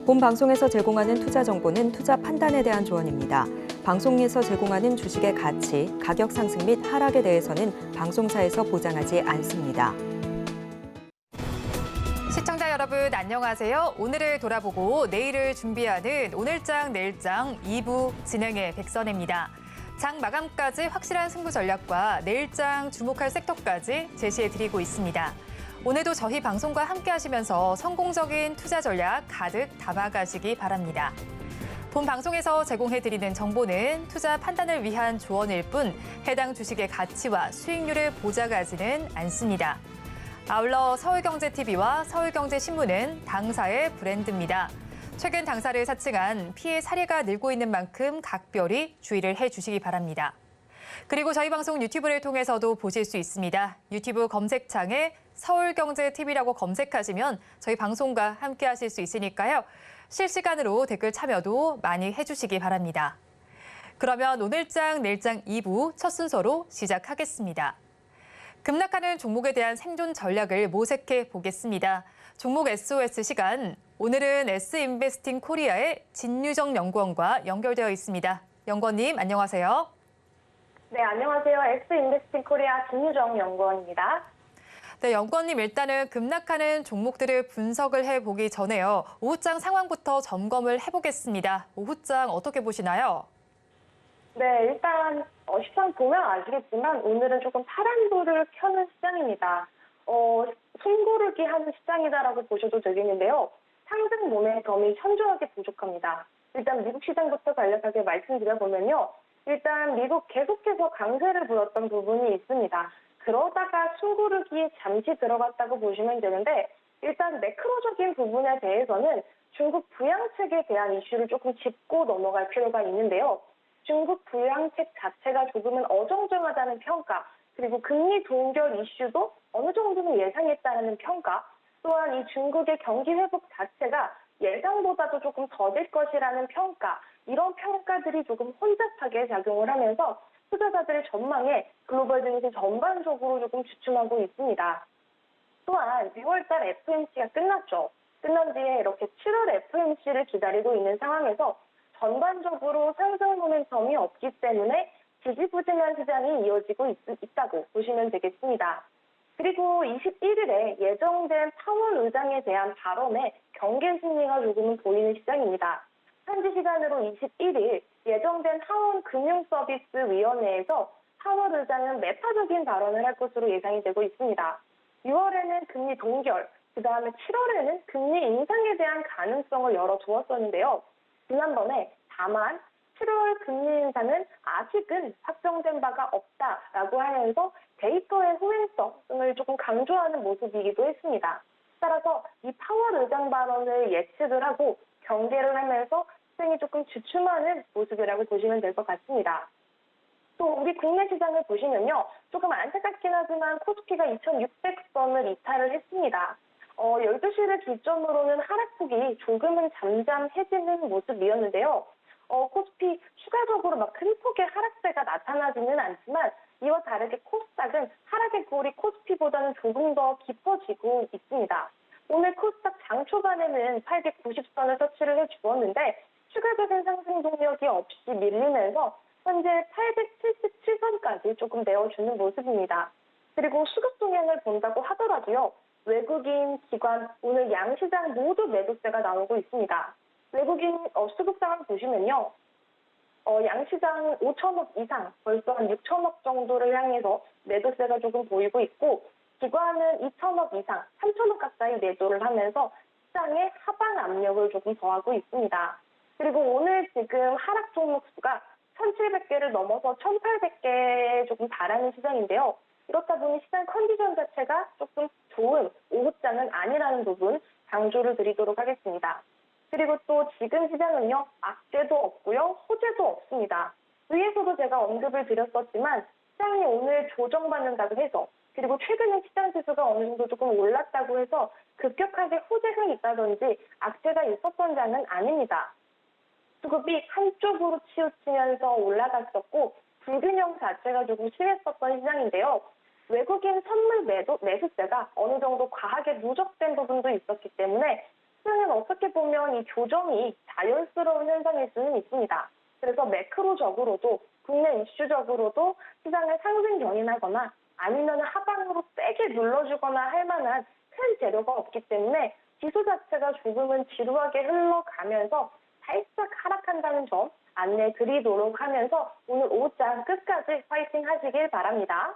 본 방송에서 제공하는 투자 정보는 투자 판단에 대한 조언입니다. 방송에서 제공하는 주식의 가치, 가격 상승 및 하락에 대해서는 방송사에서 보장하지 않습니다. 시청자 여러분 안녕하세요. 오늘을 돌아보고 내일을 준비하는 오늘장 내일장 2부 진행의 백선혜입니다. 장 마감까지 확실한 승부 전략과 내일장 주목할 섹터까지 제시해드리고 있습니다. 오늘도 저희 방송과 함께 하시면서 성공적인 투자 전략 가득 담아가시기 바랍니다. 본 방송에서 제공해드리는 정보는 투자 판단을 위한 조언일 뿐 해당 주식의 가치와 수익률을 보장하지는 않습니다. 아울러 서울경제TV와 서울경제신문은 당사의 브랜드입니다. 최근 당사를 사칭한 피해 사례가 늘고 있는 만큼 각별히 주의를 해주시기 바랍니다. 그리고 저희 방송 유튜브를 통해서도 보실 수 있습니다. 유튜브 검색창에 서울경제TV라고 검색하시면 저희 방송과 함께 하실 수 있으니까요. 실시간으로 댓글 참여도 많이 해주시기 바랍니다. 그러면 오늘장 내일장 2부 첫 순서로 시작하겠습니다. 급락하는 종목에 대한 생존 전략을 모색해 보겠습니다. 종목 SOS 시간, 오늘은 S인베스팅 코리아의 진유정 연구원과 연결되어 있습니다. 연구원님 안녕하세요. 네, 안녕하세요. S인베스팅 코리아 진유정 연구원입니다. 네, 연구원님 일단은 급락하는 종목들을 분석을 해보기 전에요. 오후장 상황부터 점검을 해보겠습니다. 오후장 어떻게 보시나요? 네, 일단 시장 보면 아시겠지만 오늘은 조금 파란불을 켜는 시장입니다. 숨고르기 하는 시장이다라고 보셔도 되겠는데요. 상승 모멘텀이 현저하게 부족합니다. 일단 미국 시장부터 간략하게 말씀드려보면요. 일단 미국 계속해서 강세를 보였던 부분이 있습니다. 그러다가 숨고르기에 잠시 들어갔다고 보시면 되는데 일단 매크로적인 부분에 대해서는 중국 부양책에 대한 이슈를 조금 짚고 넘어갈 필요가 있는데요. 중국 부양책 자체가 조금은 어정쩡하다는 평가, 그리고 금리 동결 이슈도 어느 정도는 예상했다는 평가, 또한 이 중국의 경기 회복 자체가 예상보다도 조금 더딜 것이라는 평가, 이런 평가들이 조금 혼잡하게 작용을 하면서 투자자들의 전망에 글로벌 증시 전반적으로 조금 주춤하고 있습니다. 또한 6월달 FOMC가 끝났죠. 끝난 뒤에 이렇게 7월 FOMC를 기다리고 있는 상황에서 전반적으로 상승 모멘텀이 없기 때문에 지지부진한 시장이 이어지고 있다고 보시면 되겠습니다. 그리고 21일에 예정된 파월 의장에 대한 발언에 경계 심리가 조금은 보이는 시장입니다. 현지 시간으로 21일 예정된 하원 금융서비스위원회에서 파월 의장은 매파적인 발언을 할 것으로 예상이 되고 있습니다. 6월에는 금리 동결, 그다음에 7월에는 금리 인상에 대한 가능성을 열어두었었는데요. 지난번에 다만 7월 금리 인상은 아직은 확정된 바가 없다라고 하면서 데이터의 호행성을 조금 강조하는 모습이기도 했습니다. 따라서 이 파월 의장 발언을 예측을 하고 경계를 하면서 시장이 조금 주춤하는 모습이라고 보시면 될 것 같습니다. 또 우리 국내 시장을 보시면요. 조금 안타깝긴 하지만 코스피가 2600선을 이탈을 했습니다. 12시를 기점으로는 하락폭이 조금은 잠잠해지는 모습이었는데요. 코스피 추가적으로 막 큰 폭의 하락세가 나타나지는 않지만 이와 다르게 코스닥은 하락의 골이 코스피보다는 조금 더 깊어지고 있습니다. 오늘 코스닥 장 초반에는 890선을 터치를 해주었는데 추가적인 상승 동력이 없이 밀리면서 현재 877선까지 조금 내어주는 모습입니다. 그리고 수급 동향을 본다고 하더라도요. 외국인, 기관, 오늘 양시장 모두 매도세가 나오고 있습니다. 외국인 수급 상황 보시면요. 양시장 5천억 이상, 벌써 한 6천억 정도를 향해서 매도세가 조금 보이고 있고 기관은 2천억 이상, 3천억 가까이 매도를 하면서 시장의 하방 압력을 조금 더하고 있습니다. 그리고 오늘 지금 하락 종목 수가 1,700개를 넘어서 1,800개에 조금 달하는 시장인데요. 이렇다 보니 시장 컨디션 자체가 조금 좋은 오후장은 아니라는 부분 강조를 드리도록 하겠습니다. 그리고 또 지금 시장은요. 악재도 없고요. 호재도 없습니다. 위에서도 제가 언급을 드렸었지만 시장이 오늘 조정받는다고 해서 그리고 최근에 시장 지수가 어느 정도 조금 올랐다고 해서 급격하게 호재가 있다든지 악재가 있었던 장은 아닙니다. 수급이 한쪽으로 치우치면서 올라갔었고 불균형 자체가 조금 심했었던 시장인데요. 외국인 선물 매수세가 어느 정도 과하게 누적된 부분도 있었기 때문에 시장은 어떻게 보면 이 조정이 자연스러운 현상일 수는 있습니다. 그래서 매크로적으로도 국내 이슈적으로도 시장을 상승 견인하거나 아니면 하방으로 세게 눌러주거나 할 만한 큰 재료가 없기 때문에 지수 자체가 조금은 지루하게 흘러가면서 살짝 하락한다는 점 안내 드리도록 하면서 오늘 오후장 끝까지 화이팅 하시길 바랍니다.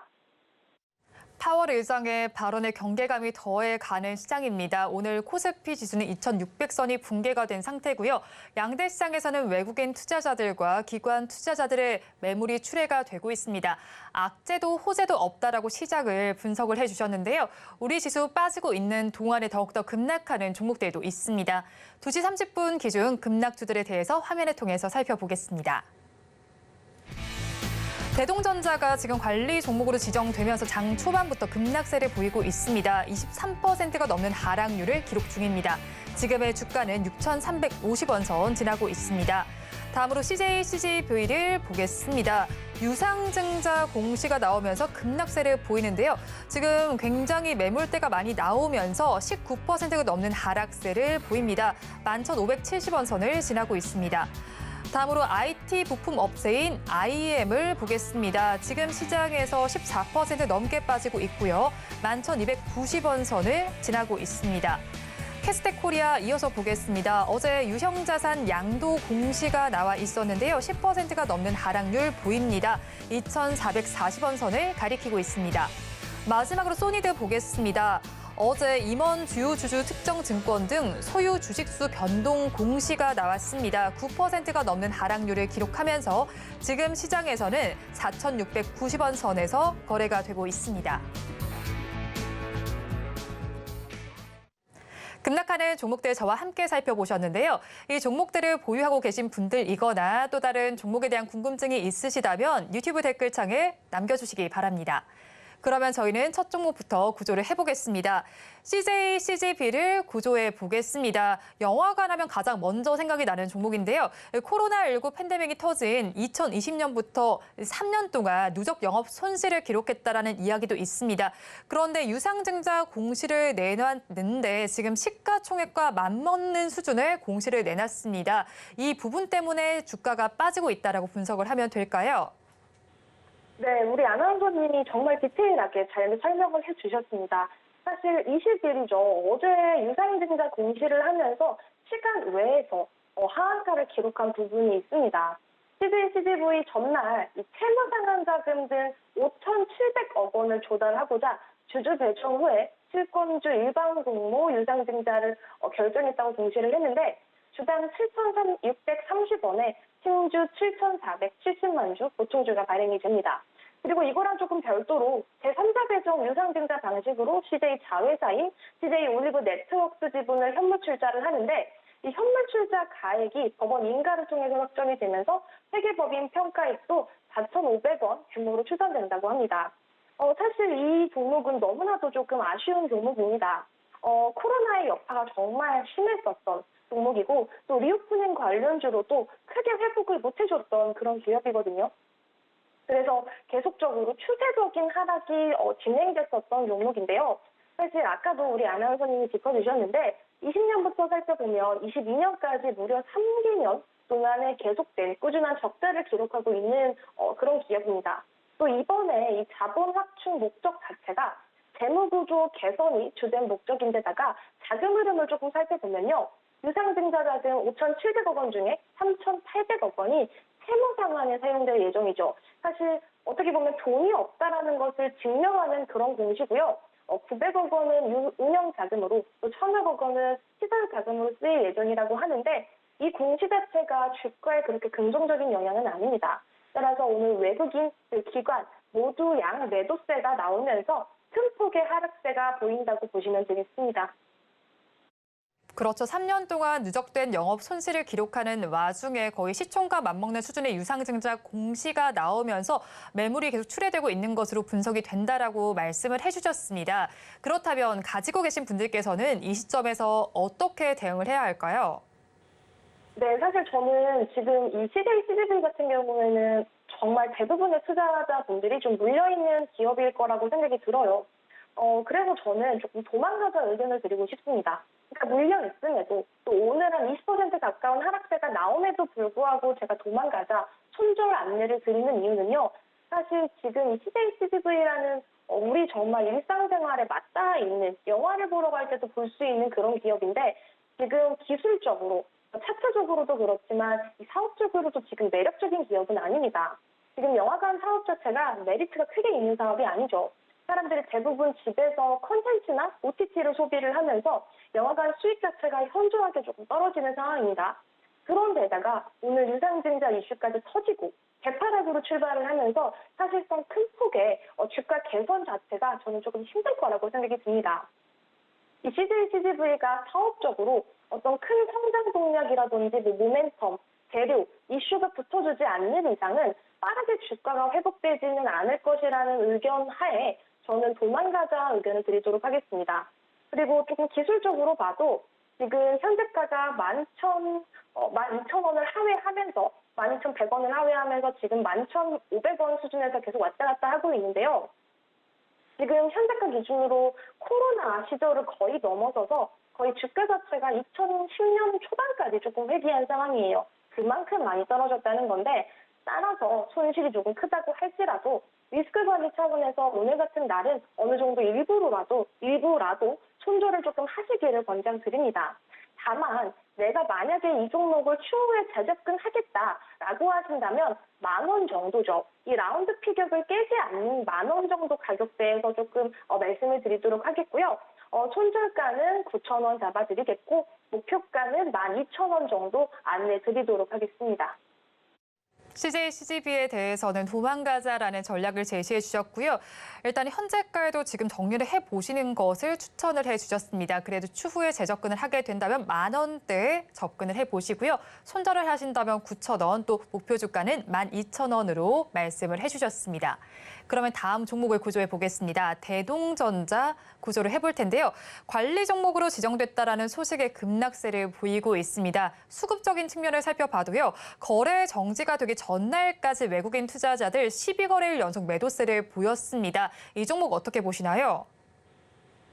파월 의장의 발언에 경계감이 더해가는 시장입니다. 오늘 코스피 지수는 2,600선이 붕괴가 된 상태고요. 양대 시장에서는 외국인 투자자들과 기관 투자자들의 매물이 출회가 되고 있습니다. 악재도 호재도 없다라고 시작을 분석을 해주셨는데요. 우리 지수 빠지고 있는 동안에 더욱더 급락하는 종목들도 있습니다. 2시 30분 기준 급락주들에 대해서 화면을 통해서 살펴보겠습니다. 대동전자가 지금 관리 종목으로 지정되면서 장 초반부터 급락세를 보이고 있습니다. 23%가 넘는 하락률을 기록 중입니다. 지금의 주가는 6,350원 선 지나고 있습니다. 다음으로 CJCGV를 보겠습니다. 유상증자 공시가 나오면서 급락세를 보이는데요. 지금 굉장히 매물대가 많이 나오면서 19%가 넘는 하락세를 보입니다. 11,570원 선을 지나고 있습니다. 다음으로 IT 부품 업체인 IM을 보겠습니다. 지금 시장에서 14% 넘게 빠지고 있고요. 11,290원 선을 지나고 있습니다. 캐스텍 코리아 이어서 보겠습니다. 어제 유형자산 양도 공시가 나와 있었는데요. 10%가 넘는 하락률 보입니다. 2,440원 선을 가리키고 있습니다. 마지막으로 소니드 보겠습니다. 어제 임원 주요 주주 특정 증권 등 소유 주식수 변동 공시가 나왔습니다. 9%가 넘는 하락률을 기록하면서 지금 시장에서는 4,690원 선에서 거래가 되고 있습니다. 급락하는 종목들 저와 함께 살펴보셨는데요. 이 종목들을 보유하고 계신 분들이거나 또 다른 종목에 대한 궁금증이 있으시다면 유튜브 댓글창에 남겨주시기 바랍니다. 그러면 저희는 첫 종목부터 구조를 해보겠습니다. CJCGV를 구조해 보겠습니다. 영화관 하면 가장 먼저 생각이 나는 종목인데요. 코로나19 팬데믹이 터진 2020년부터 3년 동안 누적 영업 손실을 기록했다라는 이야기도 있습니다. 그런데 유상증자 공시를 내놨는데 지금 시가총액과 맞먹는 수준의 공시를 내놨습니다. 이 부분 때문에 주가가 빠지고 있다라고 분석을 하면 될까요? 네, 우리 아나운서님이 정말 디테일하게 잘 설명을 해주셨습니다. 사실 20일이죠. 어제 유상증자 공시를 하면서 시간 외에서 하한가를 기록한 부분이 있습니다. CJCGV 전날 이 채무상환자금 등 5,700억 원을 조달하고자 주주 배정 후에 실권주 일반 공모 유상증자를 결정했다고 공시를 했는데 주당 7,630원에 신주 7,470만 주 보충주가 발행이 됩니다. 그리고 이거랑 조금 별도로 제3자 배정 유상증자 방식으로 CJ 자회사인 CJ 올리브 네트워크스 지분을 현물 출자를 하는데 이 현물 출자 가액이 법원 인가를 통해서 확정이 되면서 회계법인 평가액도 4,500원 규모로 추산된다고 합니다. 사실 이 종목은 너무나도 조금 아쉬운 종목입니다. 코로나의 여파가 정말 심했었던 종목이고 또 리오프닝 관련주로도 크게 회복을 못 해줬던 그런 기업이거든요. 그래서 계속적으로 추세적인 하락이 진행됐었던 종목인데요. 사실 아까도 우리 아나운서님이 짚어주셨는데 20년부터 살펴보면 22년까지 무려 3개년 동안에 계속된 꾸준한 적자를 기록하고 있는 그런 기업입니다. 또 이번에 이 자본 확충 목적 자체가 재무구조 개선이 주된 목적인데다가 자금 흐름을 조금 살펴보면요. 유상증자 자금 5,700억 원 중에 3,800억 원이 채무 상환에 사용될 예정이죠. 사실 어떻게 보면 돈이 없다라는 것을 증명하는 그런 공시고요. 900억 원은 운영 자금으로 또 1,000억 원은 시설 자금으로 쓰일 예정이라고 하는데 이 공시 자체가 주가에 그렇게 긍정적인 영향은 아닙니다. 따라서 오늘 외국인, 기관 모두 양 매도세가 나오면서 큰 폭의 하락세가 보인다고 보시면 되겠습니다. 그렇죠. 3년 동안 누적된 영업 손실을 기록하는 와중에 거의 시총과 맞먹는 수준의 유상증자 공시가 나오면서 매물이 계속 출회되고 있는 것으로 분석이 된다라고 말씀을 해주셨습니다. 그렇다면 가지고 계신 분들께서는 이 시점에서 어떻게 대응을 해야 할까요? 네, 사실 저는 지금 이 CJCGV 같은 경우에는 정말 대부분의 투자자분들이 좀 물려있는 기업일 거라고 생각이 들어요. 그래서 저는 조금 도망가자 의견을 드리고 싶습니다. 그러니까 물려 있음에도 또 오늘 한 20% 가까운 하락세가 나옴에도 불구하고 제가 도망가자 손절 안내를 드리는 이유는요. 사실 지금 이 CJ CGV라는 우리 정말 일상생활에 맞닿아 있는 영화를 보러 갈 때도 볼 수 있는 그런 기업인데 지금 기술적으로 차트적으로도 그렇지만 이 사업적으로도 지금 매력적인 기업은 아닙니다. 지금 영화관 사업 자체가 메리트가 크게 있는 사업이 아니죠. 사람들이 대부분 집에서 컨텐츠나 OTT를 소비를 하면서 영화관 수익 자체가 현저하게 조금 떨어지는 상황입니다. 그런데다가 오늘 유상증자 이슈까지 터지고 개파락으로 출발을 하면서 사실상 큰 폭의 주가 개선 자체가 저는 조금 힘들 거라고 생각이 듭니다. 이 CJ CGV가 사업적으로 어떤 큰 성장 동력이라든지 모멘텀, 재료, 이슈가 붙어주지 않는 이상은 빠르게 주가가 회복되지는 않을 것이라는 의견 하에 저는 도망가자 의견을 드리도록 하겠습니다. 그리고 조금 기술적으로 봐도 지금 현재가가 12,000원을 하회하면서 12,100원을 하회하면서 지금 11,500원 수준에서 계속 왔다 갔다 하고 있는데요. 지금 현재가 기준으로 코로나 시절을 거의 넘어서서 거의 주가 자체가 2010년 초반까지 조금 회귀한 상황이에요. 그만큼 많이 떨어졌다는 건데 따라서 손실이 조금 크다고 할지라도 리스크 관리 차원에서 오늘 같은 날은 어느 정도 일부라도 손절을 조금 하시기를 권장드립니다. 다만 내가 만약에 이 종목을 추후에 재접근하겠다라고 하신다면 10,000원 정도죠. 이 라운드 피격을 깨지 않는 10,000원 정도 가격대에서 조금 말씀을 드리도록 하겠고요. 손절가는 9,000원 잡아드리겠고 목표가는 12,000원 정도 안내 드리도록 하겠습니다. CJ CGV에 대해서는 도망가자라는 전략을 제시해 주셨고요. 일단 현재가에도 지금 정리를 해보시는 것을 추천을 해주셨습니다. 그래도 추후에 재접근을 하게 된다면 10,000원대에 접근을 해보시고요. 손절을 하신다면 9,000원, 또 목표 주가는 12,000원으로 말씀을 해주셨습니다. 그러면 다음 종목을 구조해 보겠습니다. 대동전자 구조를 해볼 텐데요. 관리 종목으로 지정됐다라는 소식의 급락세를 보이고 있습니다. 수급적인 측면을 살펴봐도요. 거래 정지가 되기 전날까지 외국인 투자자들 12거래일 연속 매도세를 보였습니다. 이 종목 어떻게 보시나요?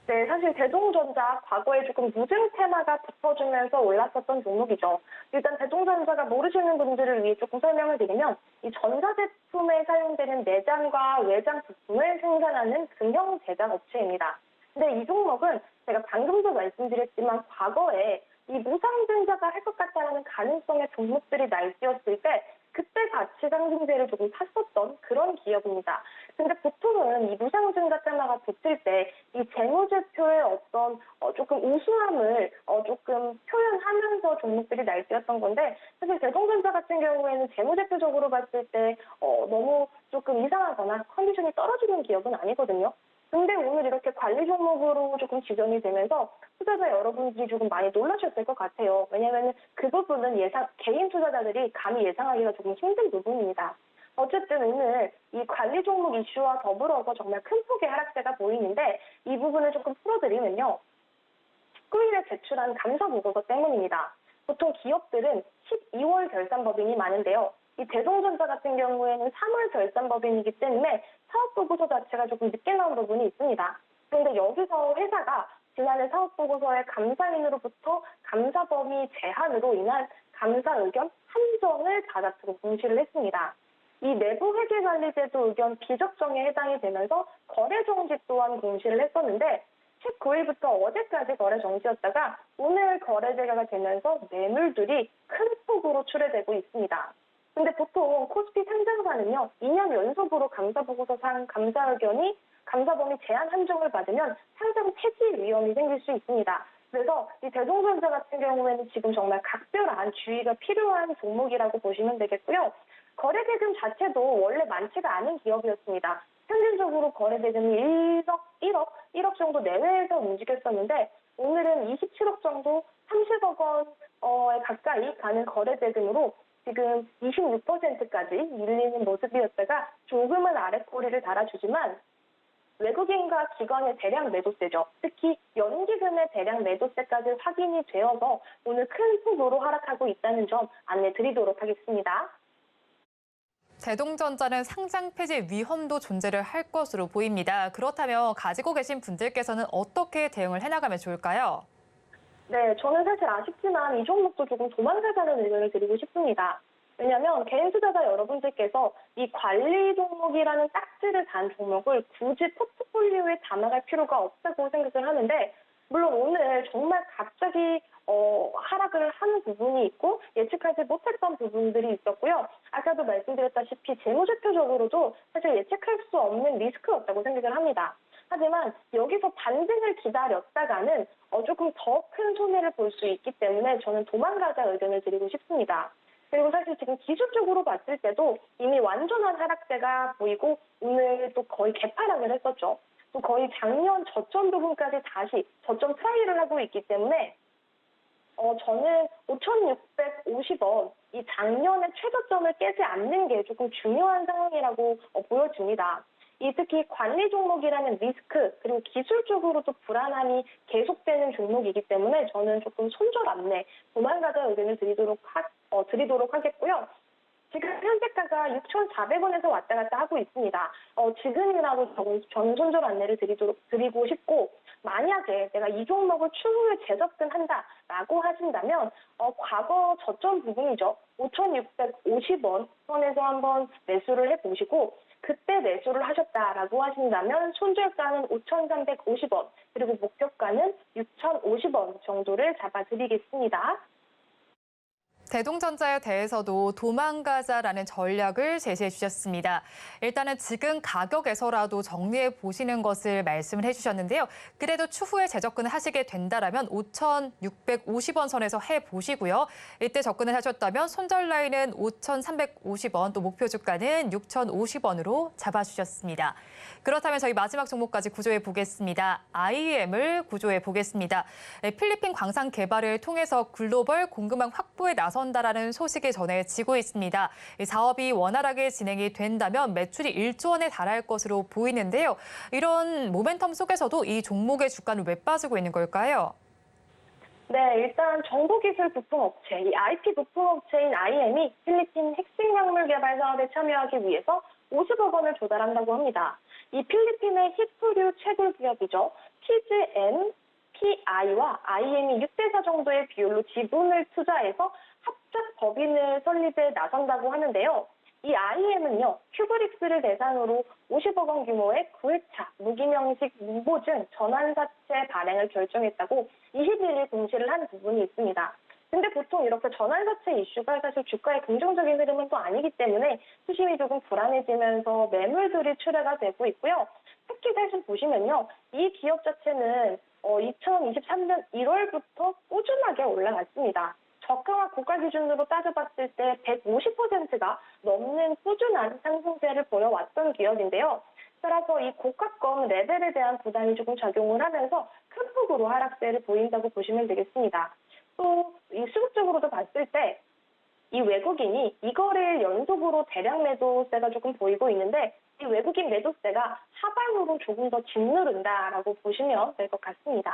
네, 사실 대동전자 과거에 조금 무증 테마가 붙어주면서 올랐었던 종목이죠. 일단 대동전자가 모르시는 분들을 위해 조금 설명을 드리면 이 전자제품에 사용되는 내장과 외장 부품을 생산하는 금형 제작 업체입니다. 근데 이 종목은 제가 방금도 말씀드렸지만 과거에 이 무상증자가 할 것 같다는 가능성의 종목들이 날뛰었을 때 그때 가치 상승세를 조금 탔었던 그런 기업입니다. 근데 보통은 이 무상증자 테마가 붙을 때 이 재무제표의 어떤 조금 우수함을 조금 표현하면서 종목들이 날뛰었던 건데 사실 대동전자 같은 경우에는 재무제표적으로 봤을 때 너무 조금 이상하거나 컨디션이 떨어지는 기업은 아니거든요. 근데 오늘 이렇게 관리 종목으로 조금 지정이 되면서 투자자 여러분들이 조금 많이 놀라셨을 것 같아요. 왜냐하면 그 부분은 개인 투자자들이 감히 예상하기가 조금 힘든 부분입니다. 어쨌든 오늘 이 관리 종목 이슈와 더불어서 정말 큰 폭의 하락세가 보이는데 이 부분을 조금 풀어드리면요. 19일에 제출한 감사 보고서 때문입니다. 보통 기업들은 12월 결산법인이 많은데요. 이 대동전자 같은 경우에는 3월 결산법인이기 때문에 사업보고서 자체가 조금 늦게 나온 부분이 있습니다. 그런데 여기서 회사가 지난해 사업보고서의 감사인으로부터 감사 범위 제한으로 인한 감사 의견 한정을 받았다고 공시를 했습니다. 이 내부 회계관리제도 의견 비적정에 해당이 되면서 거래 정지 또한 공시를 했었는데 19일부터 어제까지 거래 정지였다가 오늘 거래 재개가 되면서 매물들이 큰 폭으로 출회되고 있습니다. 근데 보통 코스피 상장사는요, 2년 연속으로 감사보고서상 감사 의견이 감사 범위 제한 한정을 받으면 상장 폐지 위험이 생길 수 있습니다. 그래서 이 대동전자 같은 경우에는 지금 정말 각별한 주의가 필요한 종목이라고 보시면 되겠고요. 거래 대금 자체도 원래 많지가 않은 기업이었습니다. 평균적으로 거래 대금이 1억 정도 내외에서 움직였었는데 오늘은 27억 정도 30억 원에 가까이 가는 거래 대금으로 지금 26%까지 밀리는 모습이었다가 조금은 아랫꼬리를 달아주지만 외국인과 기관의 대량 매도세죠. 특히 연기금의 대량 매도세까지 확인이 되어서 오늘 큰 폭으로 하락하고 있다는 점 안내 드리도록 하겠습니다. 대동전자는 상장 폐지 위험도 존재를 할 것으로 보입니다. 그렇다면 가지고 계신 분들께서는 어떻게 대응을 해나가면 좋을까요? 네, 저는 사실 아쉽지만 이 종목도 조금 도망가자는 의견을 드리고 싶습니다. 왜냐하면 개인 투자자 여러분들께서 이 관리 종목이라는 딱지를 단 종목을 굳이 포트폴리오에 담아갈 필요가 없다고 생각을 하는데, 물론 오늘 정말 갑자기 하락을 하는 부분이 있고 예측하지 못했던 부분들이 있었고요. 아까도 말씀드렸다시피 재무제표적으로도 사실 예측할 수 없는 리스크였다고 생각을 합니다. 하지만 여기서 반등을 기다렸다가는 조금 더 큰 손해를 볼 수 있기 때문에 저는 도망가자 의견을 드리고 싶습니다. 그리고 사실 지금 기술적으로 봤을 때도 이미 완전한 하락세가 보이고 오늘 또 거의 개파락을 했었죠. 또 거의 작년 저점 부분까지 다시 저점 트라이를 하고 있기 때문에 저는 5,650원, 이 작년의 최저점을 깨지 않는 게 조금 중요한 상황이라고 보여집니다. 이 특히 관리 종목이라는 리스크, 그리고 기술적으로도 불안함이 계속되는 종목이기 때문에 저는 조금 손절 안내, 도망가자 의견을 드리도록 하겠고요. 지금 현재가가 6,400원에서 왔다 갔다 하고 있습니다. 지금이라도 저는 손절 안내를 드리고 싶고, 만약에 내가 이 종목을 추후에 재접근한다라고 하신다면 과거 저점 부분이죠. 5,650원 선에서 한번 매수를 해보시고, 그때 매수를 하셨다라고 하신다면 손절가는 5,350원, 그리고 목표가는 6,050원 정도를 잡아드리겠습니다. 대동전자에 대해서도 도망가자라는 전략을 제시해 주셨습니다. 일단은 지금 가격에서라도 정리해 보시는 것을 말씀을 해주셨는데요. 그래도 추후에 재접근을 하시게 된다면 5,650원 선에서 해보시고요. 이때 접근을 하셨다면 손절 라인은 5,350원, 또 목표 주가는 6,050원으로 잡아주셨습니다. 그렇다면 저희 마지막 종목까지 구조해 보겠습니다. IEM을 구조해 보겠습니다. 필리핀 광산 개발을 통해서 글로벌 공급망 확보에 나선다라는 소식이 전해지고 있습니다. 사업이 원활하게 진행이 된다면 매출이 1조 원에 달할 것으로 보이는데요. 이런 모멘텀 속에서도 이 종목의 주가는 왜 빠지고 있는 걸까요? 네, 일단 정보기술 부품업체, 이 IT 부품업체인 IM이 필리핀 핵심 약물 개발 사업에 참여하기 위해서 50억 원을 조달한다고 합니다. 이 필리핀의 히토류 채굴 기업이죠. PGNPI와 IM이 6대4 정도의 비율로 지분을 투자해서 합작 법인을 설립에 나선다고 하는데요. 이 IM은요, 큐브릭스를 대상으로 50억 원 규모의 9회차 무기명식 무보증 전환사채 발행을 결정했다고 21일 공시를 한 부분이 있습니다. 근데 보통 이렇게 전환사채 이슈가 사실 주가의 긍정적인 흐름은 또 아니기 때문에 수심이 조금 불안해지면서 매물들이 출회가 되고 있고요. 특히 사실 보시면요, 이 기업 자체는 2023년 1월부터 꾸준하게 올라갔습니다. 저가와 고가 기준으로 따져봤을 때 150%가 넘는 꾸준한 상승세를 보여왔던 기업인데요. 따라서 이 고가권 레벨에 대한 부담이 조금 작용을 하면서 큰 폭으로 하락세를 보인다고 보시면 되겠습니다. 또 이 수급적으로도 봤을 때 이 외국인이 이거래일 연속으로 대량 매도세가 조금 보이고 있는데, 이 외국인 매도세가 하방으로 조금 더 짓누른다라고 보시면 될 것 같습니다.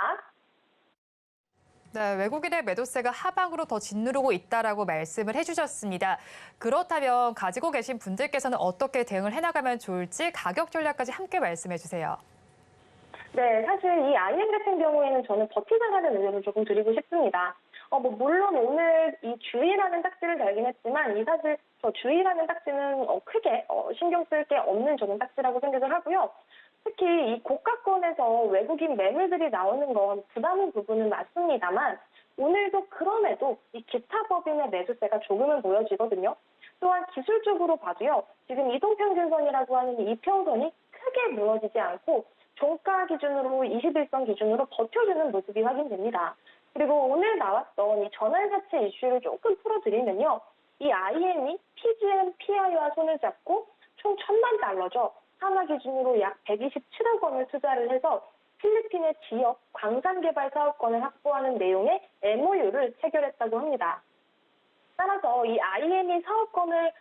네, 외국인의 매도세가 하방으로 더 짓누르고 있다라고 말씀을 해주셨습니다. 그렇다면 가지고 계신 분들께서는 어떻게 대응을 해나가면 좋을지 가격 전략까지 함께 말씀해 주세요. 네, 사실 이 IM 같은 경우에는 저는 버티자라는 의견을 조금 드리고 싶습니다. 물론 오늘 이 주의라는 딱지를 달긴 했지만, 이 사실 저 주의라는 딱지는 크게 신경 쓸 게 없는 저는 딱지라고 생각을 하고요. 특히 이 고가권에서 외국인 매물들이 나오는 건 부담인 부분은 맞습니다만, 오늘도 그럼에도 이 기타 법인의 매수세가 조금은 보여지거든요. 또한 기술적으로 봐도요, 지금 이동평균선이라고 하는 이 이평선이 크게 무너지지 않고 종가 기준으로 21선 기준으로 버텨주는 모습이 확인됩니다. 그리고 오늘 나왔던 이 전환사채 이슈를 조금 풀어드리면요, 이 IM이 PGNPI와 손을 잡고 총 1,000만 달러죠. 한화 기준으로 약 127억 원을 투자를 해서 필리핀의 지역 광산 개발 사업권을 확보하는 내용의 MOU를 체결했다고 합니다. 따라서 이 IM이 사업권을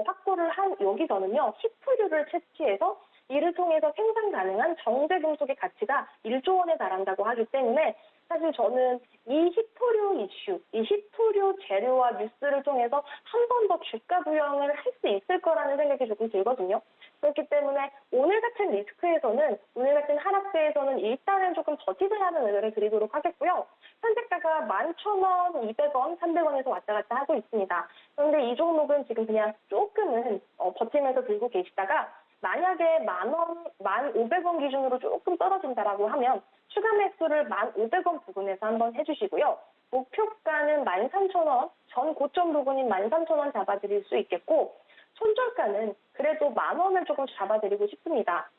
확보를 한 여기서는요, 히토류를 채취해서 이를 통해서 생산 가능한 정제금속의 가치가 1조 원에 달한다고 하기 때문에, 사실 저는 이 히토류 이슈, 이 히토류 재료와 뉴스를 통해서 한 번 더 주가 부양을 할 수 있을 거라는 생각이 조금 들거든요. 그렇기 때문에 오늘 같은 리스크에서는, 오늘 같은 하락세에서는 일단은 조금 버티자라는 의견을 드리도록 하겠고요. 현재가가 11,000원, 200원, 300원에서 왔다 갔다 하고 있습니다. 그런데 이 종목은 지금 그냥 조금은 버티면서 들고 계시다가 만약에 10,000원, 1,500원 기준으로 조금 떨어진다라고 하면 추가 매수를 1,500원 부근에서 한번 해주시고요. 목표가는 13,000원, 전 고점 부분인 13,000원 잡아드릴 수 있겠고, 손절가는 그래도 10,000원을 조금 잡아드리고 싶습니다.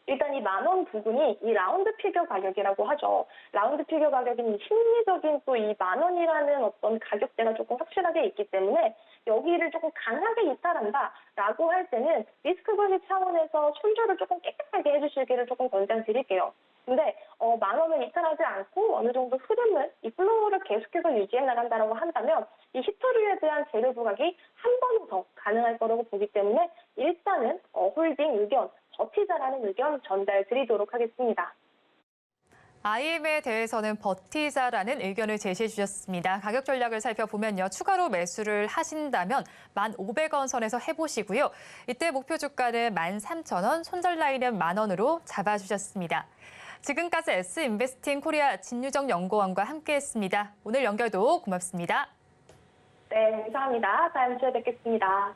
일단 이 10,000원 부분이 이 라운드 피겨 가격이라고 하죠. 라운드 피겨 가격인 이 심리적인 또 이 10,000원이라는 어떤 가격대가 조금 확실하게 있기 때문에 여기를 조금 강하게 이탈한다라고 할 때는 리스크 분리 차원에서 손절을 조금 깨끗하게 해주시기를 조금 권장드릴게요. 근데 10,000원을 이탈하지 않고 어느 정도 흐름을, 이 플로우를 계속해서 유지해 나간다라고 한다면 이 히스토리에 대한 재료 부각이 한 번 더 가능할 거라고 보기 때문에 일단은 홀딩 의견, 버티자라는 의견 전달 드리도록 하겠습니다. IM에 대해서는 버티자라는 의견을 제시해 주셨습니다. 가격 전략을 살펴보면요. 추가로 매수를 하신다면 1,500원 선에서 해보시고요. 이때 목표 주가는 13,000원, 손절 라인은 10,000원으로 잡아주셨습니다. 지금까지 S인베스팅 코리아 진유정 연구원과 함께했습니다. 오늘 연결도 고맙습니다. 네, 감사합니다. 다음 주에 뵙겠습니다.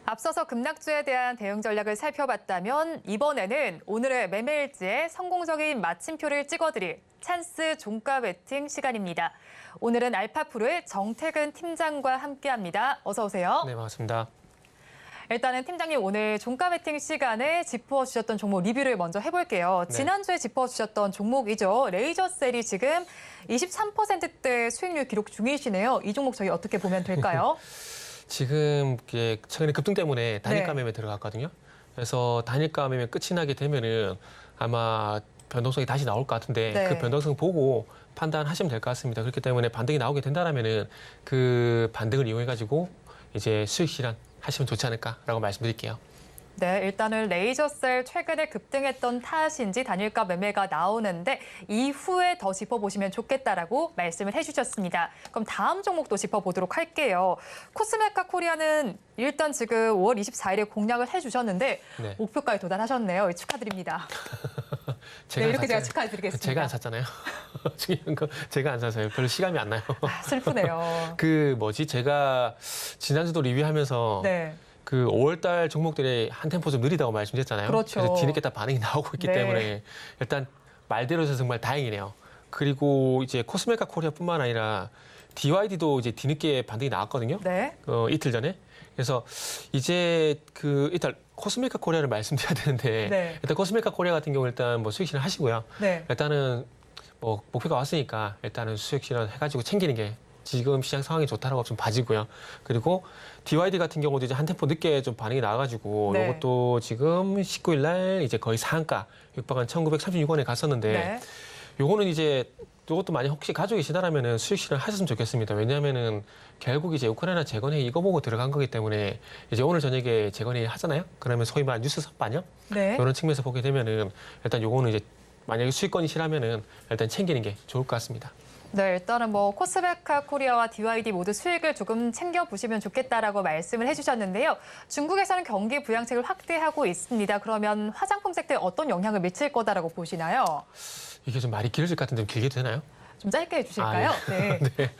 앞서서 급락주에 대한 대응 전략을 살펴봤다면 이번에는 오늘의 매매일지에 성공적인 마침표를 찍어드릴 찬스 종가 베팅 시간입니다. 오늘은 알파프로의 정태근 팀장과 함께합니다. 어서 오세요. 네, 반갑습니다. 일단은 팀장님 오늘 종가 베팅 시간에 짚어주셨던 종목 리뷰를 먼저 해볼게요. 네. 지난주에 짚어주셨던 종목이죠. 레이저셀이 지금 23%대 수익률 기록 중이시네요. 이 종목 저희 어떻게 보면 될까요? 지금 이게 최근에 급등 때문에 단일가 네. 매매 들어갔거든요. 그래서 단일가 매매 끝이 나게 되면은 아마 변동성이 다시 나올 것 같은데 네. 그 변동성 보고 판단하시면 될 것 같습니다. 그렇기 때문에 반등이 나오게 된다라면은 그 반등을 이용해 가지고 이제 수익 실현 하시면 좋지 않을까라고 말씀드릴게요. 네, 일단은 레이저셀 최근에 급등했던 탓인지 단일가 매매가 나오는데 이후에 더 짚어보시면 좋겠다라고 말씀을 해주셨습니다. 그럼 다음 종목도 짚어보도록 할게요. 코스메카 코리아는 일단 지금 5월 24일에 공략을 해주셨는데 네. 목표가에 도달하셨네요. 축하드립니다. 네, 이렇게 제가 축하드리겠습니다. 제가 안 샀잖아요. 중요한 거 제가 안 사서요. 별로 시감이 안 나요. 아, 슬프네요. 제가 지난주도 리뷰하면서 네. 그 5월달 종목들이 한 템포 좀 느리다고 말씀드렸잖아요. 그렇죠. 그래서 뒤늦게 다 반응이 나오고 있기 네. 때문에 일단 말대로 해서 정말 다행이네요. 그리고 이제 코스메카 코리아뿐만 아니라 DYD도 이제 뒤늦게 반등이 나왔거든요. 네. 이틀 전에. 그래서 이제 일단 코스메카 코리아를 말씀드려야 되는데 네. 일단 코스메카 코리아 같은 경우 일단 뭐 수익 실현 하시고요. 네. 일단은 뭐 목표가 왔으니까 일단은 수익 실현 해가지고 챙기는 게 지금 시장 상황이 좋다라고 좀 봐지고요. 그리고 DYD 같은 경우도 이제 한 템포 늦게 좀 반응이 나와가지고 네. 이것도 지금 19일 날 이제 거의 상한가 육박한 1,936원에 갔었는데 네. 요거는 이제 이것도 만약 혹시 가지고 계시다라면은 수익 실현 하셨으면 좋겠습니다. 왜냐하면은 결국 이제 우크라이나 재건회의 이거 보고 들어간 거기 때문에 이제 오늘 저녁에 재건회의 하잖아요. 그러면 소위 말하는 뉴스 선반영 네. 이런 측면에서 보게 되면은 일단 요거는 이제 만약에 수익권이시라면은 일단 챙기는 게 좋을 것 같습니다. 네, 일단은 뭐 코스메카 코리아와 DYD 모두 수익을 조금 챙겨보시면 좋겠다라고 말씀을 해주셨는데요. 중국에서는 경기 부양책을 확대하고 있습니다. 그러면 화장품 섹터에 어떤 영향을 미칠 거다라고 보시나요? 이게 좀 말이 길어질 것 같은데 좀 길게 되나요? 좀 짧게 해주실까요? 네. 네.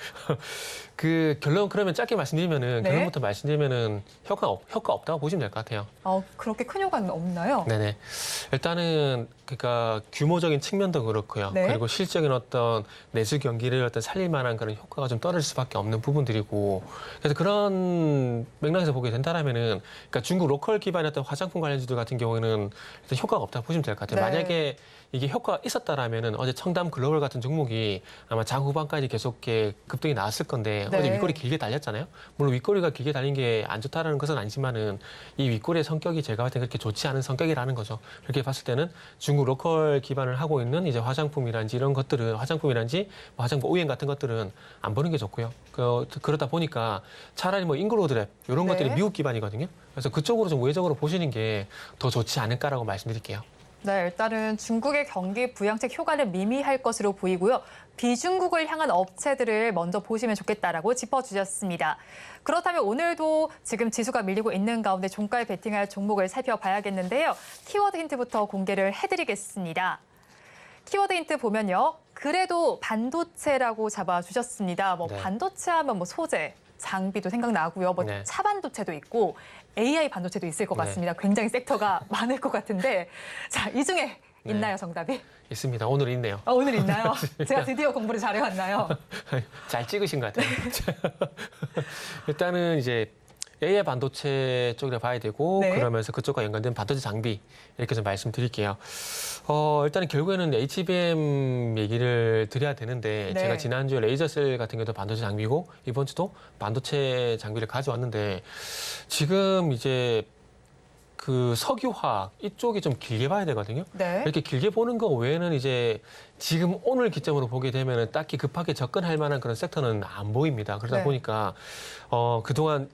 그 결론 그러면 짧게 말씀드리면은 네. 결론부터 말씀드리면은 효과 없다고 보시면 될 것 같아요. 그렇게 큰 효과는 없나요? 네네. 일단은 그러니까 규모적인 측면도 그렇고요. 네. 그리고 실적인 어떤 내수 경기를 어떤 살릴 만한 그런 효과가 좀 떨어질 수밖에 없는 부분들이고, 그래서 그런 맥락에서 보게 된다라면은, 그러니까 중국 로컬 기반의 어떤 화장품 관련주들 같은 경우에는 일단 효과가 없다고 보시면 될 것 같아요. 네. 만약에 이게 효과가 있었다라면은 어제 청담 글로벌 같은 종목이 아마 장 후반까지 계속 이렇게 급등이 나왔을 건데 네. 어제 윗꼬리 길게 달렸잖아요. 물론 윗꼬리가 길게 달린 게 안 좋다라는 것은 아니지만은 이 윗꼬리의 성격이 제가 봤을 때 그렇게 좋지 않은 성격이라는 거죠. 그렇게 봤을 때는 중국 로컬 기반을 하고 있는 이제 화장품이란지 이런 것들은 화장품이란지 뭐 화장품 OEM 같은 것들은 안 보는 게 좋고요. 그러다 보니까 차라리 뭐 잉글로드랩 이런 네. 것들이 미국 기반이거든요. 그래서 그쪽으로 좀 우회적으로 보시는 게 더 좋지 않을까라고 말씀드릴게요. 네, 일단은 중국의 경기 부양책 효과는 미미할 것으로 보이고요. 비중국을 향한 업체들을 먼저 보시면 좋겠다라고 짚어주셨습니다. 그렇다면 오늘도 지금 지수가 밀리고 있는 가운데 종가에 베팅할 종목을 살펴봐야겠는데요. 키워드 힌트부터 공개를 해드리겠습니다. 키워드 힌트 보면요. 그래도 반도체라고 잡아주셨습니다. 뭐 네. 반도체 하면 뭐 소재, 장비도 생각나고요. 뭐 네. 차반도체도 있고 AI 반도체도 있을 것 네. 같습니다. 굉장히 섹터가 많을 것 같은데 자, 이 중에 네. 있나요, 정답이? 있습니다. 오늘 있네요. 오늘 있나요? 제가 드디어 공부를 잘해왔나요? 잘 찍으신 것 같아요. 일단은 이제 AI 반도체 쪽이라 봐야 되고 네. 그러면서 그쪽과 연관된 반도체 장비 이렇게 좀 말씀드릴게요. 일단은 결국에는 HBM 얘기를 드려야 되는데 네. 제가 지난주에 레이저셀 같은 경우도 반도체 장비고 이번 주도 반도체 장비를 가져왔는데 지금 이제 그 석유화학 이쪽이 좀 길게 봐야 되거든요. 네. 이렇게 길게 보는 거 외에는 이제 지금 오늘 기점으로 보게 되면은 딱히 급하게 접근할 만한 그런 섹터는 안 보입니다. 그러다 네. 보니까 그동안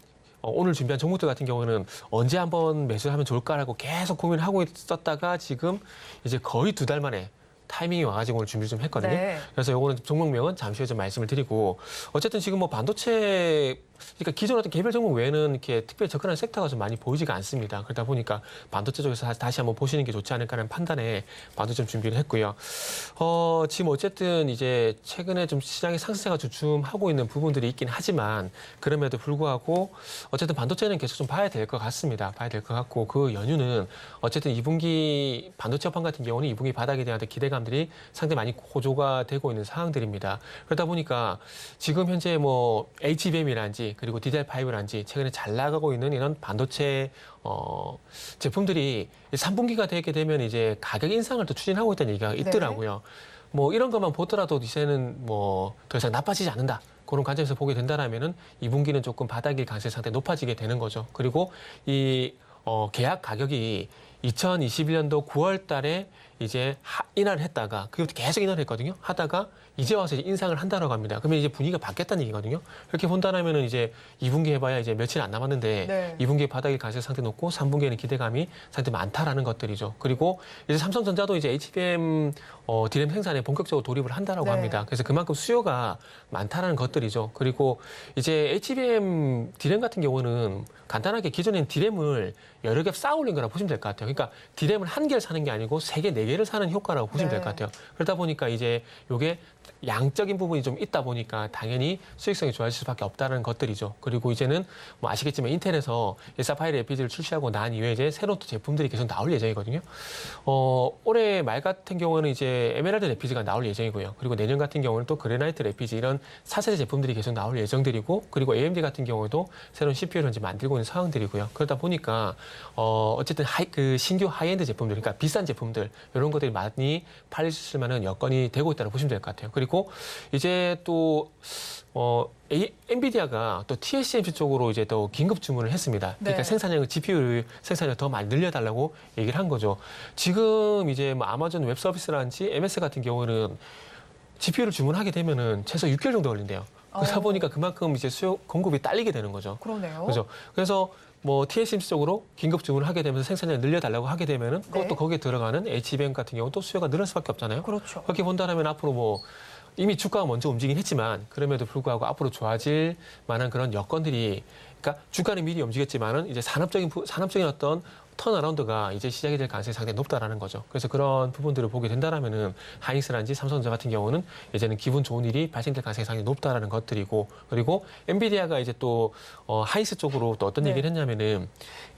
오늘 준비한 종목들 같은 경우는 언제 한번 매수를 하면 좋을까라고 계속 고민하고 있었다가 지금 이제 거의 2달 만에 타이밍이 와가지고 오늘 준비를 좀 했거든요. 네. 그래서 요거는 종목명은 잠시 후에 좀 말씀을 드리고 어쨌든 지금 뭐 반도체 그러니까 기존 어떤 개별 종목 외에는 이렇게 특별히 접근하는 섹터가 좀 많이 보이지가 않습니다. 그러다 보니까 반도체 쪽에서 다시 한번 보시는 게 좋지 않을까 하는 판단에 반도체 좀 준비를 했고요. 지금 어쨌든 이제 최근에 좀 시장의 상승세가 주춤하고 있는 부분들이 있긴 하지만 그럼에도 불구하고 어쨌든 반도체는 계속 좀 봐야 될 것 같습니다. 봐야 될 것 같고 그 연유는 어쨌든 2분기 반도체 업황 같은 경우는 2분기 바닥에 대한 기대감들이 상당히 많이 고조가 되고 있는 상황들입니다. 그러다 보니까 지금 현재 뭐 HBM이란지 그리고 DDR5란지 최근에 잘 나가고 있는 이런 반도체 제품들이 3분기가 되게 되면 이제 가격 인상을 또 추진하고 있다는 얘기가 있더라고요. 뭐 이런 것만 보더라도 이제는 뭐 더 이상 나빠지지 않는다. 그런 관점에서 보게 된다라면은 2분기는 조금 바닥일 가능성이 상당히 높아지게 되는 거죠. 그리고 이 계약 가격이 2021년도 9월 달에 이제 인하를 했다가 그것도 계속 인하를 했거든요. 하다가 이제 와서 이제 인상을 한다라고 합니다. 그러면 이제 분위기가 바뀌었다는 얘기거든요. 그렇게 본다면은 이제 2분기 해봐야 이제 며칠 안 남았는데 네. 2분기에 바닥일 가능성이 상당히 높고 3분기에는 기대감이 상당히 많다라는 것들이죠. 그리고 이제 삼성전자도 이제 HBM 디램 생산에 본격적으로 돌입을 한다라고 네. 합니다. 그래서 그만큼 수요가 많다라는 것들이죠. 그리고 이제 HBM 디램 같은 경우는 간단하게 기존엔 디램을 여러 개 쌓아 올린 거라 보시면 될 것 같아요. 그러니까 디램을 한 개를 사는 게 아니고 3개, 4개를 사는 효과라고 보시면 네. 될 것 같아요. 그러다 보니까 이제 요게 양적인 부분이 좀 있다 보니까 당연히 수익성이 좋아질 수밖에 없다는 것들이죠. 그리고 이제는 뭐 아시겠지만 인텔에서 사파이어 FPGA를 출시하고 난 이후에 이제 새로운 또 제품들이 계속 나올 예정이거든요. 올해 말 같은 경우는 이제 에메랄드 FPGA가 나올 예정이고요. 그리고 내년 같은 경우는 또 그래나이트 FPGA 이런 4세대 제품들이 계속 나올 예정들이고 그리고 AMD 같은 경우도 새로운 CPU를 이제 만들고 있는 상황들이고요. 그러다 보니까 어쨌든 그 신규 하이엔드 제품들, 그러니까 비싼 제품들 이런 것들이 많이 팔릴 수 있을 만한 여건이 되고 있다고 보시면 될 것 같아요. 그리고 이제 또 엔비디아가 또 TSMC 쪽으로 이제 또 긴급 주문을 했습니다. 그러니까 네. 생산량을 GPU를 생산을 더 많이 늘려달라고 얘기를 한 거죠. 지금 이제 뭐 아마존 웹 서비스라든지 MS 같은 경우는 GPU를 주문하게 되면은 최소 6개월 정도 걸린대요. 그러다 보니까 그만큼 이제 수요 공급이 딸리게 되는 거죠. 그러네요. 그렇죠. 그래서 뭐 TSMC 쪽으로 긴급 주문을 하게 되면서 생산량을 늘려달라고 하게 되면은 그것도 네. 거기에 들어가는 HBM 같은 경우 또 수요가 늘을 수밖에 없잖아요. 그렇죠. 그렇게 본다면 앞으로 뭐 이미 주가가 먼저 움직이긴 했지만 그럼에도 불구하고 앞으로 좋아질 만한 그런 여건들이 그러니까 주가는 미리 움직였지만은 이제 산업적인 어떤 턴어라운드가 이제 시작이 될 가능성이 상당히 높다라는 거죠. 그래서 그런 부분들을 보게 된다라면은 하이닉스라든지 삼성전자 같은 경우는 이제는 기분 좋은 일이 발생될 가능성이 상당히 높다라는 것들이고 그리고 엔비디아가 이제 또 하이닉스 쪽으로 또 어떤 네. 얘기를 했냐면은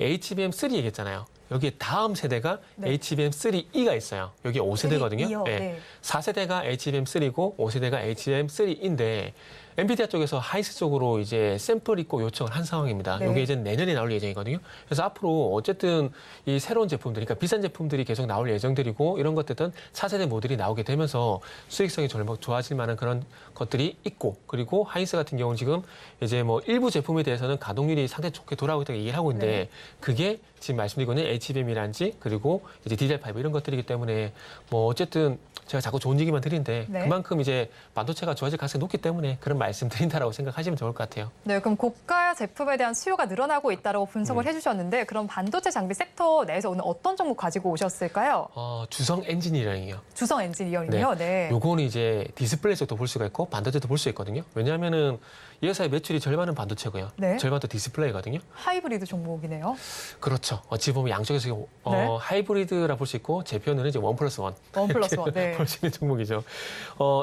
HBM3 얘기했잖아요. 여기에 다음 세대가 네. HBM3E가 있어요. 여기 5세대거든요. 3E 요? 네. 4세대가 HBM3고 5세대가 HBM3E인데 엔비디아 쪽에서 하이스 쪽으로 이제 샘플 입고 요청을 한 상황입니다. 네. 이게 이제 내년에 나올 예정이거든요. 그래서 앞으로 어쨌든 이 새로운 제품들, 그러니까 비싼 제품들이 계속 나올 예정들이고 이런 것들은 4세대 모델이 나오게 되면서 수익성이 좋아질 만한 그런 것들이 있고 그리고 하이스 같은 경우는 지금 이제 뭐 일부 제품에 대해서는 가동률이 상당히 좋게 돌아오고 있다고 얘기를 하고 있는데 네. 그게 지금 말씀드리고 있는 HBM이란지 그리고 이제 DDR5 이런 것들이기 때문에 뭐 어쨌든 제가 자꾸 좋은 얘기만 드리는데 네. 그만큼 이제 반도체가 좋아질 가능성이 높기 때문에 그런 말씀 드린다라고 생각하시면 좋을 것 같아요. 네, 그럼 고가 제품에 대한 수요가 늘어나고 있다고 분석을 해주셨는데 그럼 반도체 장비 섹터 내에서 오늘 어떤 종목 가지고 오셨을까요? 주성 엔지니어링이요. 주성 엔지니어링이요? 네. 요거는 이제 디스플레이 쪽도 볼 수가 있고 반도체도 볼 수 있거든요. 왜냐하면은 이 회사의 매출이 절반은 반도체고요. 네. 절반도 디스플레이거든요. 하이브리드 종목이네요. 그렇죠. 어찌 보면 양쪽에서 네. 하이브리드라 볼 수 있고 제 표현은 이제 1+1. 1+1. 네. 볼 수 있는 종목이죠.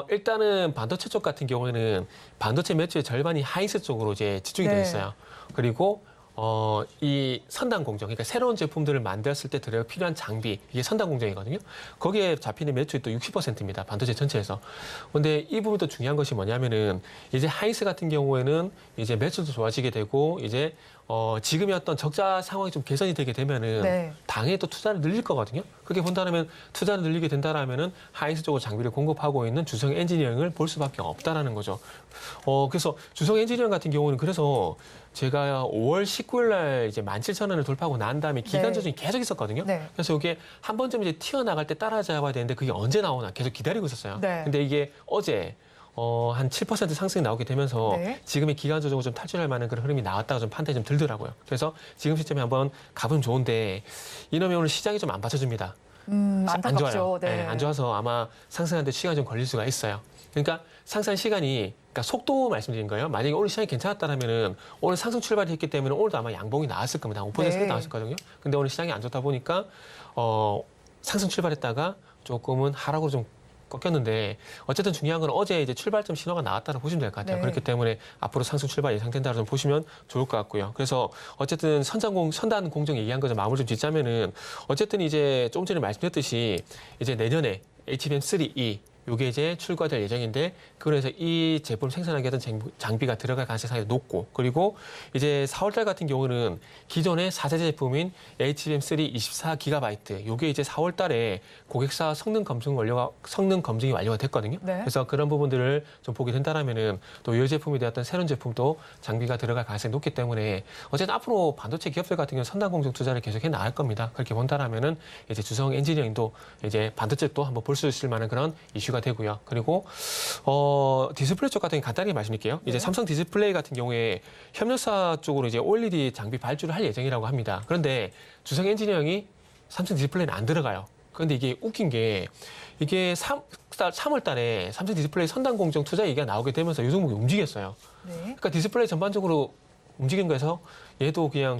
일단은 반도체 쪽 같은 경우에는 반도체 매출의 절반이 하이스 쪽으로 이제 집중이 네. 되어 있어요. 그리고 이 선단 공정, 그러니까 새로운 제품들을 만들었을 때 들어야 필요한 장비, 이게 선단 공정이거든요. 거기에 잡히는 매출이 또 60%입니다. 반도체 전체에서. 근데 이 부분도 중요한 것이 뭐냐면은 이제 하이스 같은 경우에는 이제 매출도 좋아지게 되고 이제 지금의 어떤 적자 상황이 좀 개선이 되게 되면은 네. 당연히 또 투자를 늘릴 거거든요. 그렇게 본다면 투자를 늘리게 된다라면은 하이스 쪽으로 장비를 공급하고 있는 주성 엔지니어링을 볼 수밖에 없다라는 거죠. 그래서 주성 엔지니어링 같은 경우는 그래서 제가 5월 19일 날 이제 17,000원을 돌파하고 난 다음에 기간 네. 조정이 계속 있었거든요. 네. 그래서 이게 한 번쯤 이제 튀어나갈 때 따라잡아야 되는데 그게 언제 나오나 계속 기다리고 있었어요. 네. 근데 이게 어제 한 7% 상승이 나오게 되면서 네. 지금의 기간 조정을 좀 탈출할 만한 그런 흐름이 나왔다가 좀 판단이 좀 들더라고요. 그래서 지금 시점에 한번 가보면 좋은데 이놈이 오늘 시장이 좀 안 받쳐줍니다. 안 안타깝죠. 좋아요. 네. 안 좋아서 아마 상승하는데 시간이 좀 걸릴 수가 있어요. 그러니까 상승 시간이, 그러니까 속도 말씀드린 거예요. 만약에 오늘 시장이 괜찮았다라면은 오늘 상승 출발이 했기 때문에 오늘도 아마 양봉이 나왔을 겁니다. 5% 네. 나왔었거든요. 근데 오늘 시장이 안 좋다 보니까 상승 출발했다가 조금은 하락으로 좀 꺾였는데 어쨌든 중요한 건 어제 이제 출발점 신호가 나왔다고 보시면 될 것 같아요. 네. 그렇기 때문에 앞으로 상승 출발 예상된다고 좀 보시면 좋을 것 같고요. 그래서 어쨌든 선단 공정 얘기한 거 좀 마무리 좀 짓자면은 어쨌든 이제 조금 전에 말씀드렸듯이 이제 내년에 HBM3E 요게 이제 출고될 예정인데 그래서 이 제품 생산하기 위한 장비가 들어갈 가능성이 상당히 높고 그리고 이제 4월달 같은 경우는 기존의 4세대 제품인 HBM3 24GB 요게 이제 4월달에 고객사 성능 검증이 완료가 됐거든요. 네. 그래서 그런 부분들을 좀 보게 된다라면은 또 이 제품이 되었던 새로운 제품도 장비가 들어갈 가능성이 높기 때문에 어쨌든 앞으로 반도체 기업들 같은 경우는 선단 공정 투자를 계속해 나갈 겁니다. 그렇게 본다라면은 이제 주성 엔지니어링도 이제 반도체 또 한번 볼 수 있을 만한 그런 이슈가 되고요. 그리고 디스플레이 쪽 같은 경우 간단히 말씀드릴게요. 이제 삼성 디스플레이 같은 경우에 협력사 쪽으로 이제 OLED 장비 발주를 할 예정이라고 합니다. 그런데 주성 엔지니어링이 삼성 디스플레이는 안 들어가요. 그런데 이게 웃긴 게 이게 3월 달에 삼성 디스플레이 선단 공정 투자 얘기가 나오게 되면서 이 종목이 움직였어요. 네. 그러니까 디스플레이 전반적으로 움직인 거에서 얘도 그냥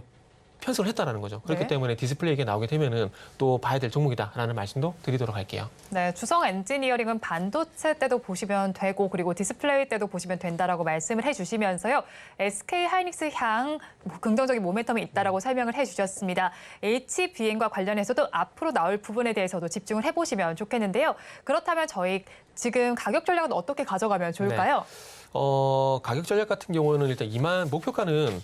편승을 했다라는 거죠. 그렇기 네. 때문에 디스플레이 얘기가 나오게 되면은 또 봐야 될 종목이다라는 말씀도 드리도록 할게요. 네, 주성 엔지니어링은 반도체 때도 보시면 되고 그리고 디스플레이 때도 보시면 된다라고 말씀을 해주시면서요. SK 하이닉스 향 긍정적인 모멘텀이 있다라고 설명을 해주셨습니다. HBM과 관련해서도 앞으로 나올 부분에 대해서도 집중을 해보시면 좋겠는데요. 그렇다면 저희 지금 가격 전략은 어떻게 가져가면 좋을까요? 가격 전략 같은 경우는 일단 목표가는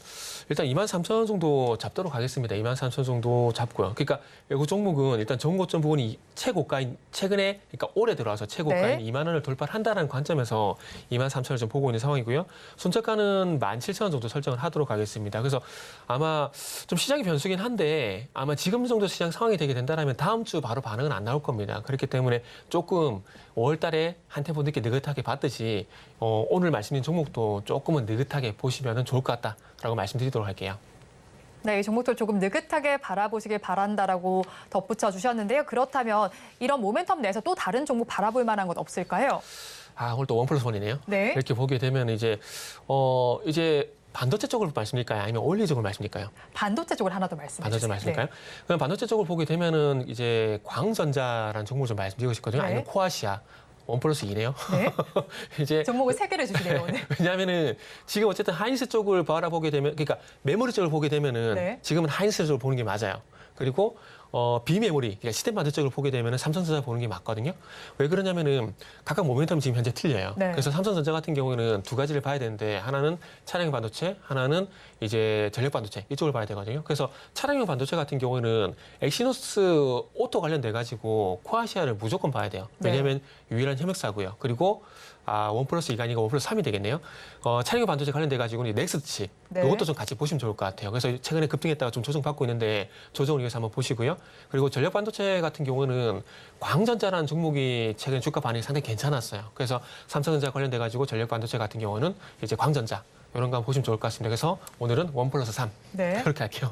일단 23,000원 정도 잡도록 하겠습니다. 23,000원 정도 잡고요. 그러니까 이 종목은 일단 정고점 부분이 최고가인 최근에 그러니까 올해 들어와서 최고가인 네. 2만 원을 돌파를 한다는 관점에서 23,000원을 좀 보고 있는 상황이고요. 손절가는 17,000원 정도 설정을 하도록 하겠습니다. 그래서 아마 좀 시장이 변수긴 한데 아마 지금 정도 시장 상황이 되게 된다면 다음 주 바로 반응은 안 나올 겁니다. 그렇기 때문에 조금 5월 달에 한 템포 늦게 느긋하게 봤듯이 오늘 말씀드린 종목도 조금은 느긋하게 보시면 좋을 것 같다라고 말씀드리도록 할게요. 네, 이 종목도 조금 느긋하게 바라보시길 바란다라고 덧붙여 주셨는데요. 그렇다면 이런 모멘텀 내에서 또 다른 종목 바라볼 만한 것 없을까요? 오늘 또 1+1이네요. 네. 이렇게 보게 되면 이제 반도체 쪽을 말씀드릴까요? 아니면 OLED 쪽을 말씀드릴까요? 반도체 쪽을 하나 더 말씀해 반도체 주세요. 말씀드릴까요? 그럼 반도체 쪽을 보게 되면은 이제 광전자라는 종목을 좀 말씀드리고 싶거든요. 네. 아니면 코아시아. 1+2네요. 네. 이제 종목을 3개를 주시네요, 오늘. 왜냐하면은 지금 어쨌든 하이닉스 쪽을 바라보게 되면, 그러니까 메모리 쪽을 보게 되면은 네. 지금은 하이닉스 쪽을 보는 게 맞아요. 그리고 비메모리, 그러니까 시스템 반도체를 보게 되면 삼성전자 보는 게 맞거든요. 왜 그러냐면은 각각 모멘텀이 지금 현재 틀려요. 네. 그래서 삼성전자 같은 경우에는 두 가지를 봐야 되는데 하나는 차량용 반도체, 하나는 이제 전력 반도체 이쪽을 봐야 되거든요. 그래서 차량용 반도체 같은 경우에는 엑시노스 오토 관련돼 가지고 코아시아를 무조건 봐야 돼요. 왜냐하면 유일한 협력사고요. 그리고 1+2가 아니고 1+3이 되겠네요. 차량용 반도체 관련돼 가지고는 넥스트 칩 네. 이것도 좀 같이 보시면 좋을 것 같아요. 그래서 최근에 급등했다가 좀 조정받고 있는데 조정을 위해서 한번 보시고요. 그리고 전력 반도체 같은 경우는 광전자라는 종목이 최근 주가 반응이 상당히 괜찮았어요. 그래서 삼성전자 관련돼 가지고 전력 반도체 같은 경우는 이제 광전자 이런 거 한번 보시면 좋을 것 같습니다. 그래서 오늘은 1+3 네. 그렇게 할게요.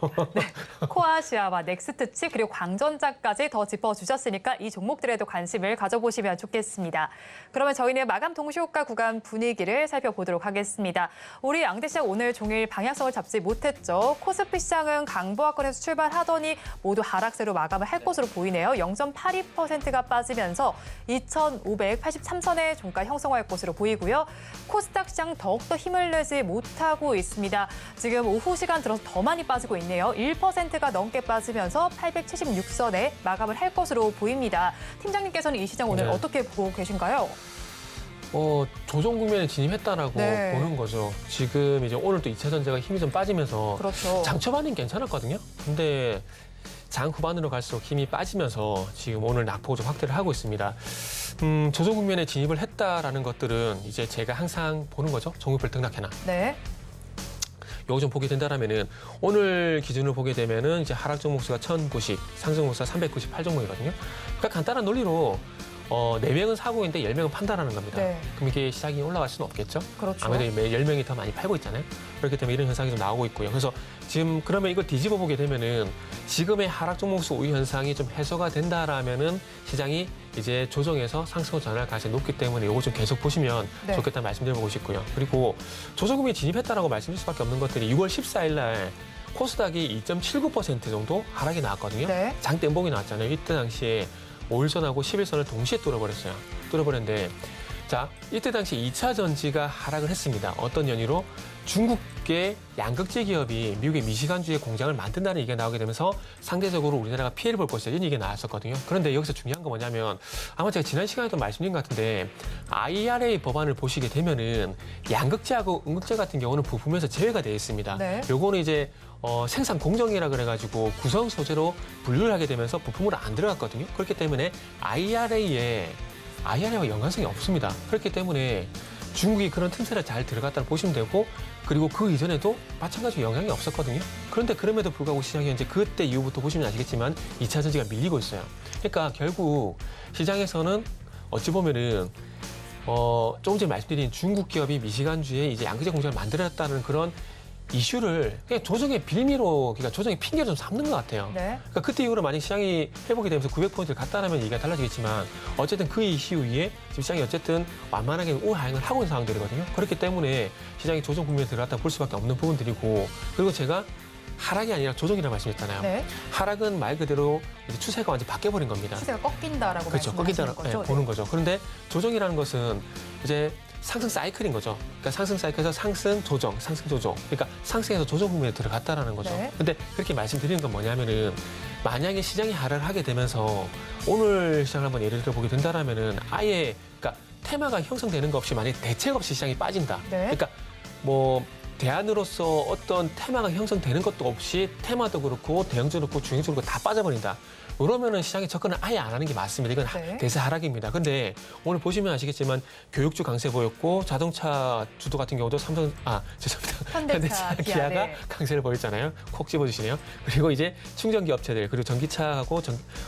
코아시아와 넥스트 칩 그리고 광전자까지 더 짚어주셨으니까 이 종목들에도 관심을 가져보시면 좋겠습니다. 그러면 저희는 마감 동시호가 구간 분위기를 살펴보도록 하겠습니다. 우리 양대시장 오늘 종일 방향성을 잡지 못했죠. 코스피 시장은 강보합권에서 출발하더니 모두 하락세로 마감을 할 것으로 보이네요. 0.82%가 빠지면서 2,583선의 종가 형성할 것으로 보이고요. 코스닥 시장 더욱더 힘을 내지 못하고 있습니다. 지금 오후 시간 들어서 더 많이 빠지고 있네요. 1%가 넘게 빠지면서 876선에 마감을 할 것으로 보입니다. 팀장님께서는 이 시장 오늘 네. 어떻게 보고 계신가요? 조정 국면에 진입했다라고 네. 보는 거죠. 지금 이제 오늘 또 2차 전지가 힘이 좀 빠지면서 그렇죠. 장 초반엔 괜찮았거든요. 근데 장 후반으로 갈수록 힘이 빠지면서 지금 오늘 낙폭을 좀 확대를 하고 있습니다. 조정 국면에 진입을 했다라는 것들은 이제 제가 항상 보는 거죠. 종목별 등락해나. 네. 요거 좀 보게 된다라면은 오늘 기준으로 보게 되면은 이제 하락 종목수가 1,090, 상승 종목수가 398 종목이거든요. 그러니까 간단한 논리로 4명은 사고 있는데 10명은 판다라는 겁니다. 네. 그럼 이게 시장이 올라갈 수는 없겠죠? 그렇죠. 아무래도 매 10명이 더 많이 팔고 있잖아요. 그렇기 때문에 이런 현상이 좀 나오고 있고요. 그래서 지금 그러면 이걸 뒤집어 보게 되면은 지금의 하락 종목수 우위 현상이 좀 해소가 된다라면은 시장이 이제 조정에서 상승으로 전환할 가능성이 높기 때문에 이거 좀 계속 보시면 네. 좋겠다는 말씀드려보고 싶고요. 그리고 조정금이 진입했다라고 말씀드릴 수밖에 없는 것들이 6월 14일 날 코스닥이 2.79% 정도 하락이 나왔거든요. 네. 장대음봉이 나왔잖아요. 이때 당시에 5일선하고 11선을 동시에 뚫어버렸어요. 뚫어버렸는데 자 이때 당시 2차 전지가 하락을 했습니다. 어떤 연유로? 중국계 양극재 기업이 미국의 미시간주에 공장을 만든다는 얘기가 나오게 되면서 상대적으로 우리나라가 피해를 볼 것이다 이런 얘기가 나왔었거든요. 그런데 여기서 중요한 건 뭐냐면 아마 제가 지난 시간에도 말씀드린 것 같은데 IRA 법안을 보시게 되면은 양극재하고 음극재 같은 경우는 부품에서 제외가 되어 있습니다. 네. 요거는 이제 생산 공정이라 그래가지고 구성 소재로 분류를 하게 되면서 부품으로 안 들어갔거든요. 그렇기 때문에 IRA와 연관성이 없습니다. 그렇기 때문에 중국이 그런 틈새를 잘 들어갔다고 보시면 되고 그리고 그 이전에도 마찬가지로 영향이 없었거든요. 그런데 그럼에도 불구하고 시장이 이제 그때 이후부터 보시면 아시겠지만 2차 전지가 밀리고 있어요. 그러니까 결국 시장에서는 어찌 보면은 조금 전에 말씀드린 중국 기업이 미시간주에 이제 양극재 공장을 만들었다는 그런 이슈를 그냥 조정의 빌미로, 그러니까 조정의 핑계로 좀 삼는 것 같아요. 네. 그러니까 그때 이후로 만약 시장이 회복이 되면서 900포인트를 갔다라면 얘기가 달라지겠지만 어쨌든 그 이슈 위에 지금 시장이 어쨌든 완만하게 우하행을 하고 있는 상황들이거든요. 그렇기 때문에 시장이 조정 국면에 들어갔다 볼 수밖에 없는 부분들이고 그리고 제가 하락이 아니라 조정이라고 말씀했잖아요. 네. 하락은 말 그대로 이제 추세가 완전 바뀌어버린 겁니다. 추세가 꺾인다라고 그렇죠. 말씀하시는 꺾인다 거죠. 보는 거죠. 그런데 조정이라는 것은 이제 상승 사이클인 거죠. 그러니까 상승 사이클에서 상승 조정, 상승 조정. 그러니까 상승에서 조정 국면에 들어갔다라는 거죠. 네. 근데 그렇게 말씀드리는 건 뭐냐면은 만약에 시장이 하락을 하게 되면서 오늘 시장을 한번 예를 들어 보게 된다라면은 아예 그러니까 테마가 형성되는 거 없이 만약에 대책 없이 시장이 빠진다. 네. 그러니까 뭐 대안으로서 어떤 테마가 형성되는 것도 없이 테마도 그렇고 대형주도 그렇고 중형주도 그렇고 다 빠져버린다. 그러면은 시장에 접근을 아예 안 하는 게 맞습니다. 이건 네. 대세 하락입니다. 근데 오늘 보시면 아시겠지만 교육주 강세 보였고 자동차 주도 같은 경우도 죄송합니다. 현대차, 기아, 기아가 네. 강세를 보였잖아요. 콕 집어주시네요. 그리고 이제 충전기 업체들 그리고 전기차하고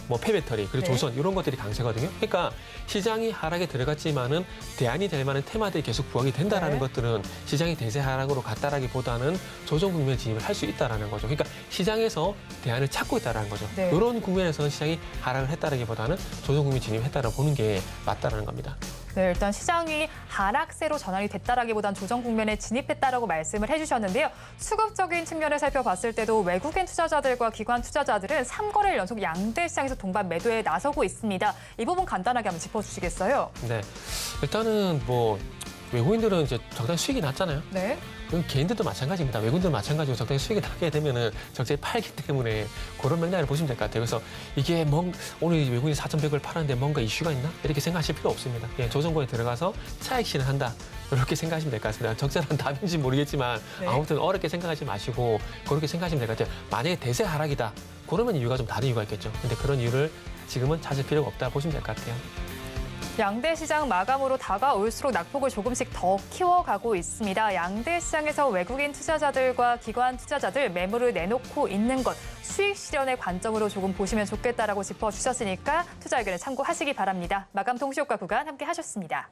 뭐 폐배터리 그리고 네. 조선 이런 것들이 강세거든요. 그러니까 시장이 하락에 들어갔지만은 대안이 될 만한 테마들이 계속 부각이 된다라는 네. 것들은 시장이 대세 하락으로 갔다라기보다는 조정 국면에 진입을 할 수 있다라는 거죠. 그러니까 시장에서 대안을 찾고 있다라는 거죠. 네. 이런 국면에서는 시장이 하락을 했다라기보다는 조정 국면에 진입했다라고 보는 게 맞다라는 겁니다. 네, 일단 시장이 하락세로 전환이 됐다라기보단 조정 국면에 진입했다라고 말씀을 해주셨는데요. 수급적인 측면을 살펴봤을 때도 외국인 투자자들과 기관 투자자들은 3거래일 연속 양대 시장에서 동반 매도에 나서고 있습니다. 이 부분 간단하게 한번 짚어주시겠어요? 네, 일단은 뭐 외국인들은 이제 적당히 수익이 났잖아요. 네. 이건 개인들도 마찬가지입니다. 외국인도 마찬가지고 적당히 수익이 나게 되면은 적절히 팔기 때문에 그런 맥락을 보시면 될 것 같아요. 그래서 이게 오늘 외국인이 4,100을 팔았는데 뭔가 이슈가 있나? 이렇게 생각하실 필요 없습니다. 그냥 조정고에 들어가서 차익 실현한다. 이렇게 생각하시면 될 것 같습니다. 적절한 답인지 모르겠지만 네. 아무튼 어렵게 생각하지 마시고 그렇게 생각하시면 될 것 같아요. 만약에 대세 하락이다. 그러면 이유가 좀 다른 이유가 있겠죠. 근데 그런 이유를 지금은 찾을 필요가 없다 보시면 될 것 같아요. 양대 시장 마감으로 다가올수록 낙폭을 조금씩 더 키워가고 있습니다. 양대 시장에서 외국인 투자자들과 기관 투자자들 매물을 내놓고 있는 것, 수익 실현의 관점으로 조금 보시면 좋겠다라고 짚어주셨으니까 투자 의견을 참고하시기 바랍니다. 마감 동시효과 구간 함께 하셨습니다.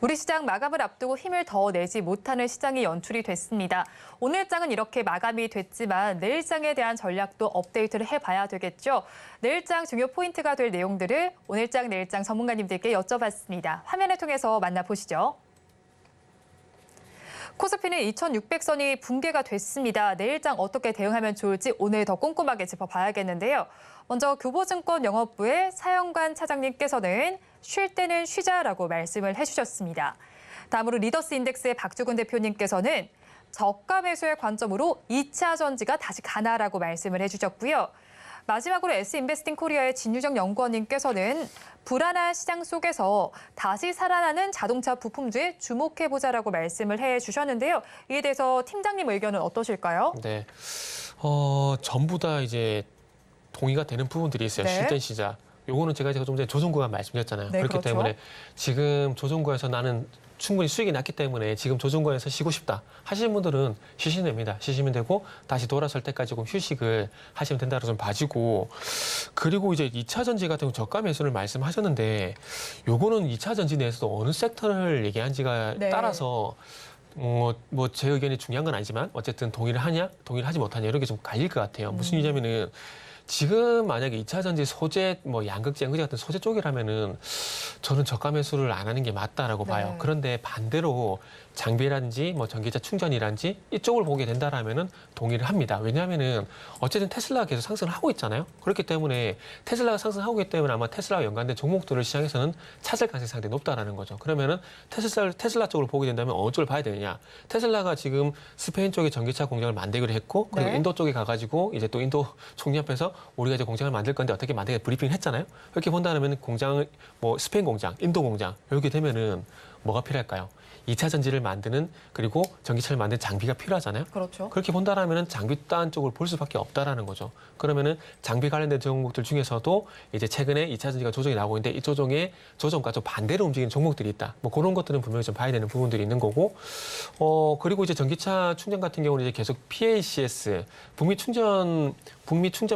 우리 시장 마감을 앞두고 힘을 더 내지 못하는 시장이 연출이 됐습니다. 오늘장은 이렇게 마감이 됐지만 내일장에 대한 전략도 업데이트를 해봐야 되겠죠. 내일장 중요 포인트가 될 내용들을 오늘장, 내일장 전문가님들께 여쭤봤습니다. 화면을 통해서 만나보시죠. 코스피는 2,600선이 붕괴가 됐습니다. 내일장 어떻게 대응하면 좋을지 오늘 더 꼼꼼하게 짚어봐야겠는데요. 먼저 교보증권 영업부의 사영관 차장님께서는 쉴 때는 쉬자라고 말씀을 해주셨습니다. 다음으로 리더스 인덱스의 박주근 대표님께서는 저가 매수의 관점으로 2차 전지가 다시 가나라고 말씀을 해주셨고요. 마지막으로 S인베스팅 코리아의 진유정 연구원님께서는 불안한 시장 속에서 다시 살아나는 자동차 부품주에 주목해보자라고 말씀을 해주셨는데요. 이에 대해서 팀장님 의견은 어떠실까요? 네, 전부 다 이제 동의가 되는 부분들이 있어요. 네. 쉴 땐 쉬자. 요거는 제가 좀 전에 조정구간 말씀드렸잖아요. 네, 그렇기 그렇죠. 때문에 지금 조정구에서 나는 충분히 수익이 났기 때문에 지금 조정구에서 쉬고 싶다 하시는 분들은 쉬시면 됩니다. 쉬시면 되고 다시 돌아설 때까지 조금 휴식을 하시면 된다고 좀 봐지고, 그리고 이제 2차 전지 같은 경우 저가 매수를 말씀하셨는데 요거는 2차 전지 내에서도 어느 섹터를 얘기한지가 네. 따라서 뭐 제 의견이 중요한 건 아니지만 어쨌든 동의를 하냐 동의를 하지 못하냐 이런 게 좀 갈릴 것 같아요. 무슨 얘기냐면은 지금 만약에 2차 전지 소재, 뭐 양극재, 양극재 같은 소재 쪽이라면은 저는 저가 매수를 안 하는 게 맞다라고 봐요. 네. 그런데 반대로 장비라든지 뭐 전기차 충전이라든지 이쪽을 보게 된다라면은 동의를 합니다. 왜냐하면은 어쨌든 테슬라가 계속 상승을 하고 있잖아요. 그렇기 때문에 테슬라가 상승하고 있기 때문에 아마 테슬라와 연관된 종목들을 시장에서는 찾을 가능성이 상당히 높다라는 거죠. 그러면은 테슬라 쪽을 보게 된다면 어느 쪽을 봐야 되느냐? 테슬라가 지금 스페인 쪽에 전기차 공장을 만들기로 했고, 그리고 네. 인도 쪽에 가가지고 이제 또 인도 총리 앞에서 우리가 이제 공장을 만들 건데 어떻게 만들게 브리핑을 했잖아요. 이렇게 본다면 공장을 뭐 스페인 공장, 인도 공장 이렇게 되면은 뭐가 필요할까요? 2차 전지를 만드는, 그리고 전기차를 만드는 장비가 필요하잖아요. 그렇죠. 그렇게 본다라면은 장비 딴 쪽을 볼 수밖에 없다라는 거죠. 그러면은 장비 관련된 종목들 중에서도 이제 최근에 2차 전지가 조정이 나오고 있는데 이 조정의 조정과 좀 반대로 움직이는 종목들이 있다. 뭐 그런 것들은 분명히 좀 봐야 되는 부분들이 있는 거고, 그리고 이제 전기차 충전 같은 경우는 이제 계속 PACS, 북미 충전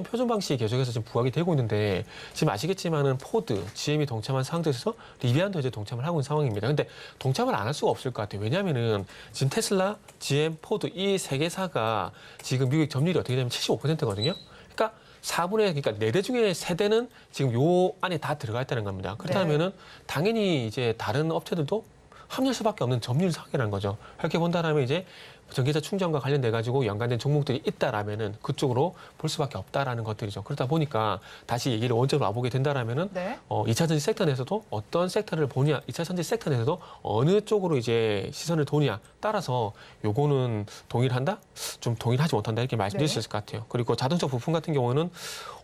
표준 방식이 계속해서 지금 부각이 되고 있는데, 지금 아시겠지만은 포드, GM이 동참한 상황에서 리비안도 이제 동참을 하고 있는 상황입니다. 근데 동참을 안 할 수가 없을 것 같아요. 왜냐하면은 지금 테슬라, GM, 포드 이 세 개사가 지금 미국 점유율이 어떻게 되면 75%거든요. 그러니까 4분의, 그러니까 4대 중에 3대는 지금 요 안에 다 들어가 있다는 겁니다. 그렇다면은 당연히 이제 다른 업체들도 합류할 수밖에 없는 점유율 상황이라는 거죠. 이렇게 본다라면 이제 전기차 충전과 관련돼 가지고 연관된 종목들이 있다라면은 그쪽으로 볼 수밖에 없다라는 것들이죠. 그러다 보니까 다시 얘기를 원점으로 와보게 된다라면은 네. 2차 전지 섹터 내에서도 어떤 섹터를 보냐, 2차 전지 섹터 내에서도 어느 쪽으로 이제 시선을 도냐 따라서 요거는 동의를 한다? 좀 동의를 하지 못한다 이렇게 말씀드릴 수 있을 것 같아요. 그리고 자동차 부품 같은 경우는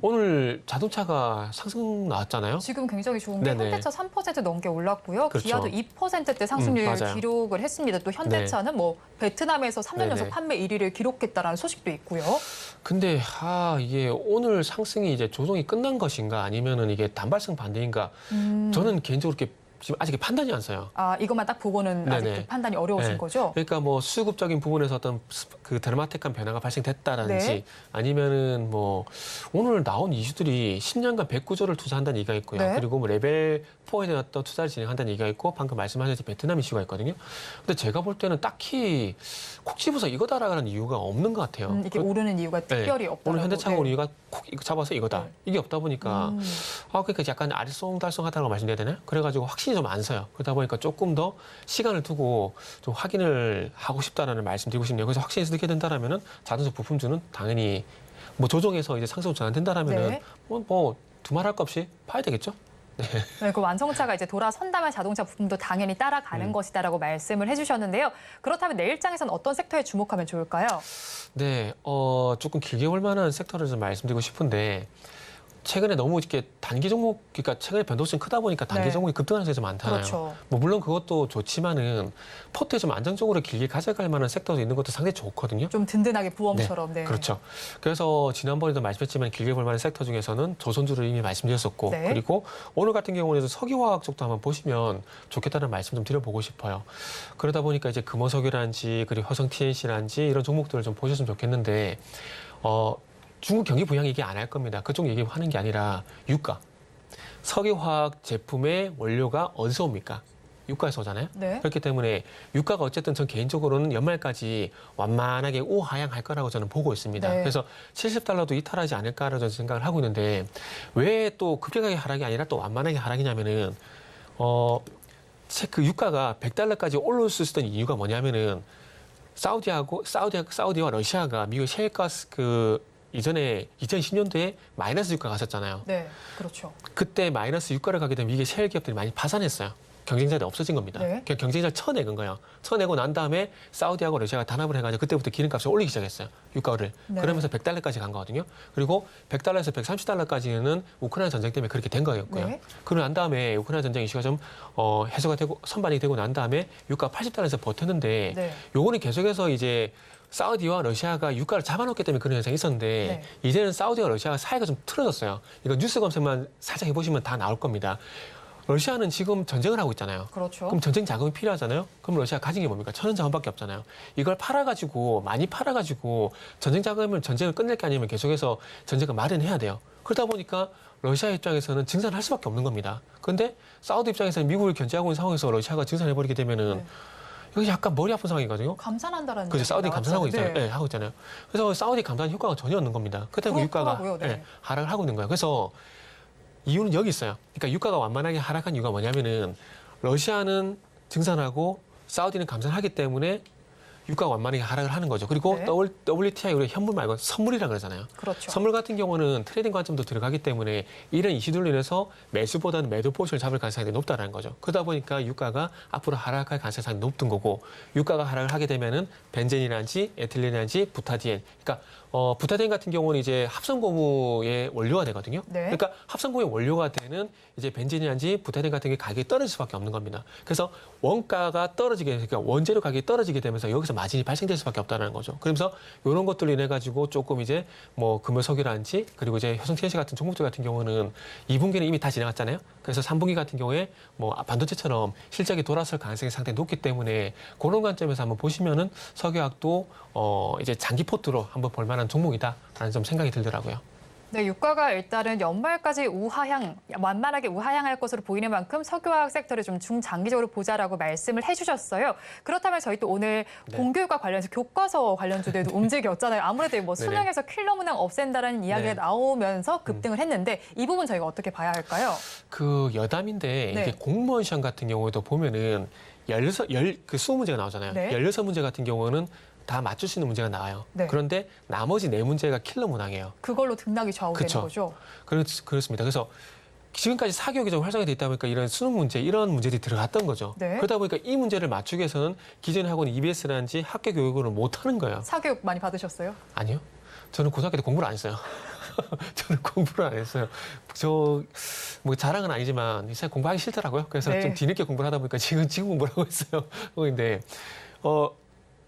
오늘 자동차가 상승 나왔잖아요. 지금 굉장히 좋은 게 네네. 현대차 3% 넘게 올랐고요. 그렇죠. 기아도 2%대 상승률 맞아요. 기록을 했습니다. 또 현대차는 뭐 베트남에서 3년 연속 네네. 판매 1위를 기록했다라는 소식도 있고요. 근데 이게 오늘 상승이 이제 조정이 끝난 것인가 아니면은 이게 단발성 반대인가? 저는 개인적으로 이렇게 지금 아직 판단이 안 서요. 이것만 딱 보고는 네네. 아직 판단이 어려우신 네. 거죠? 그러니까 뭐 수급적인 부분에서 어떤 그 드라마틱한 변화가 발생됐다라든지 네. 아니면은 뭐 오늘 나온 이슈들이 10년간 109조를 투자한다는 얘기가 있고요. 네. 그리고 뭐 레벨 4에 대한 어떤 투자를 진행한다는 얘기가 있고, 방금 말씀하셨듯이 베트남 이슈가 있거든요. 근데 제가 볼 때는 딱히 콕 집어서 이거다라는 이유가 없는 것 같아요. 이게 오르는 이유가 특별히 없다. 오늘 현대차가 오는 이유가 콕 이거 잡아서 이거다. 네. 이게 없다 보니까 그러니까 약간 알쏭달쏭하다고 말씀드려야 되나요? 그래가지고 확신이 좀 안 서요. 그러다 보니까 조금 더 시간을 두고 좀 확인을 하고 싶다라는 말씀드리고 싶네요. 그래서 확신이 서게 된다라면은 자동차 부품주는 당연히 뭐 조정해서 이제 상승 전환된다라면은 네. 뭐 두말할 거 없이 봐야 되겠죠. 네, 그 완성차가 이제 돌아선다면 자동차 부품도 당연히 따라가는 것이다라고 말씀을 해주셨는데요. 그렇다면 내일장에서는 어떤 섹터에 주목하면 좋을까요? 네, 조금 길게 볼 만한 섹터를 좀 말씀드리고 싶은데 최근에 너무 이렇게 단기 종목, 그러니까 최근에 변동성이 크다 보니까 단기 네. 종목이 급등하는 게 좀 많잖아요. 그렇죠. 뭐 물론 그것도 좋지만은 포트에 좀 안정적으로 길게 가져갈 만한 섹터도 있는 것도 상당히 좋거든요. 좀 든든하게 부엄처럼. 네. 그렇죠. 그래서 지난번에도 말씀했지만 길게 볼 만한 섹터 중에서는 조선주를 이미 말씀드렸었고 네. 그리고 오늘 같은 경우에도 석유화학 쪽도 한번 보시면 좋겠다는 말씀 좀 드려보고 싶어요. 그러다 보니까 이제 금호석유라든지 그리고 화성 TNC라든지 이런 종목들을 좀 보셨으면 좋겠는데 중국 경기 부양 얘기 안 할 겁니다. 그쪽 얘기하는 게 아니라 유가. 석유화학 제품의 원료가 어디서 옵니까? 유가에서 오잖아요. 네. 그렇기 때문에 유가가 어쨌든 전 개인적으로는 연말까지 완만하게 우하향할 거라고 저는 보고 있습니다. 네. 그래서 70달러도 이탈하지 않을까라고 저는 생각을 하고 있는데 왜 또 급격하게 하락이 아니라 또 완만하게 하락이냐면은 그 유가가 100달러까지 올라올 수 있었던 이유가 뭐냐면은 사우디와 러시아가 미국 셰일가스 이전에 2010년도에 마이너스 유가가 갔었잖아요. 네, 그렇죠. 그때 마이너스 유가를 가게 되면 이게 셰일 기업들이 많이 파산했어요. 경쟁자들이 없어진 겁니다. 네. 그냥 경쟁자를 쳐내는 거예요. 쳐내고 난 다음에 사우디하고 러시아가 단합을 해가지고 그때부터 기름값을 올리기 시작했어요. 유가를. 네. 그러면서 100달러까지 간 거거든요. 그리고 100달러에서 130달러까지는 우크라이나 전쟁 때문에 그렇게 된 거였고요. 네. 그러고 난 다음에 우크라이나 전쟁 이슈가 좀 해소가 되고 선반이 되고 난 다음에 유가가 80달러에서 버텼는데 네. 요거는 계속해서 이제 사우디와 러시아가 유가를 잡아놓기 때문에 그런 현상이 있었는데 이제는 사우디와 러시아가 사이가 좀 틀어졌어요. 이거 뉴스 검색만 살짝 해보시면 다 나올 겁니다. 러시아는 지금 전쟁을 하고 있잖아요. 그렇죠. 그럼 전쟁 자금이 필요하잖아요. 그럼 러시아가 가진 게 뭡니까? 천연 자원밖에 없잖아요. 이걸 많이 팔아가지고 전쟁 자금을 전쟁을 끝낼 게 아니면 계속해서 전쟁을 마련해야 돼요. 그러다 보니까 러시아 입장에서는 증산을 할 수밖에 없는 겁니다. 그런데 사우디 입장에서는 미국을 견제하고 있는 상황에서 러시아가 증산해버리게 되면은 네. 이거 약간 머리 아픈 상황이거든요. 감산한다라는 그죠. 사우디 감산하고 있잖아요. 네. 네, 하고 있잖아요. 그래서 사우디 감산 효과가 전혀 없는 겁니다. 그렇다고 유가가 그렇더라고요. 네. 하락을 하고 있는 거예요. 그래서 이유는 여기 있어요. 그러니까 유가가 완만하게 하락한 이유가 뭐냐면은 러시아는 증산하고 사우디는 감산하기 때문에 유가가 완만하게 하락을 하는 거죠. 그리고 네. WTI 우리 현물 말고 선물이라 그러잖아요. 그렇죠. 선물 같은 경우는 트레이딩 관점도 들어가기 때문에 이런 이슈들로 인해서 매수보다는 매도 포지션을 잡을 가능성이 높다는 거죠. 그러다 보니까 유가가 앞으로 하락할 가능성이 높은 거고 유가가 하락을 하게 되면은 벤젠이라든지 에틸렌이라든지 부타디엔. 그러니까 부타디엔 같은 경우는 이제 합성고무의 원료가 되거든요. 네. 그러니까 합성고무의 원료가 되는 이제 벤젠이라든지 부타디엔 같은 게 가격이 떨어질 수밖에 없는 겁니다. 그래서 원가가 떨어지게 그러니까 원재료 가격이 떨어지게 되면서 여기서 마진이 발생될 수밖에 없다는 거죠. 그러면서 이런 것들로 인해 가지고 조금 이제 뭐 금호석유라든지 그리고 이제 효성 TNC 같은 종목들 같은 경우는 2분기는 이미 다 지나갔잖아요. 그래서 3분기 같은 경우에 뭐 반도체처럼 실적이 돌아설 가능성이 상당히 높기 때문에 그런 관점에서 한번 보시면은 석유학도 이제 장기 포트로 한번 볼 만한 종목이다라는 좀 생각이 들더라고요. 네, 유가가 일단은 연말까지 완만하게 우하향할 것으로 보이는 만큼 석유화학 섹터를 좀 중장기적으로 보자라고 말씀을 해주셨어요. 그렇다면 저희 또 오늘 네. 공교육과 관련해서 교과서 관련주들도 움직였잖아요. 아무래도 뭐 네네. 수능에서 킬러 문항 없앤다라는 이야기가 네. 나오면서 급등을 했는데 이 부분 저희가 어떻게 봐야 할까요? 그 여담인데 네. 이게 공무원 시험 같은 경우에도 보면은 20문제가 나오잖아요. 네. 16문제 같은 경우는 다 맞출 수 있는 문제가 나와요. 네. 그런데 나머지 4문제가 킬러 문항이에요. 그걸로 등락이 좌우되는 그쵸. 거죠. 그렇습니다. 그래서 지금까지 사교육이 좀 활성화돼 있다 보니까 이런 수능 문제, 이런 문제들이 들어갔던 거죠. 네. 그러다 보니까 이 문제를 맞추기 위해서는 기존의 학원 EBS라든지 학교 교육을 못 하는 거예요. 사교육 많이 받으셨어요? 아니요. 저는 고등학교 때 공부를 안 했어요. 저는 공부를 안 했어요. 뭐 자랑은 아니지만 사실 공부하기 싫더라고요. 그래서 네. 좀 뒤늦게 공부를 하다 보니까 지금 공부를 하고 있어요. 근데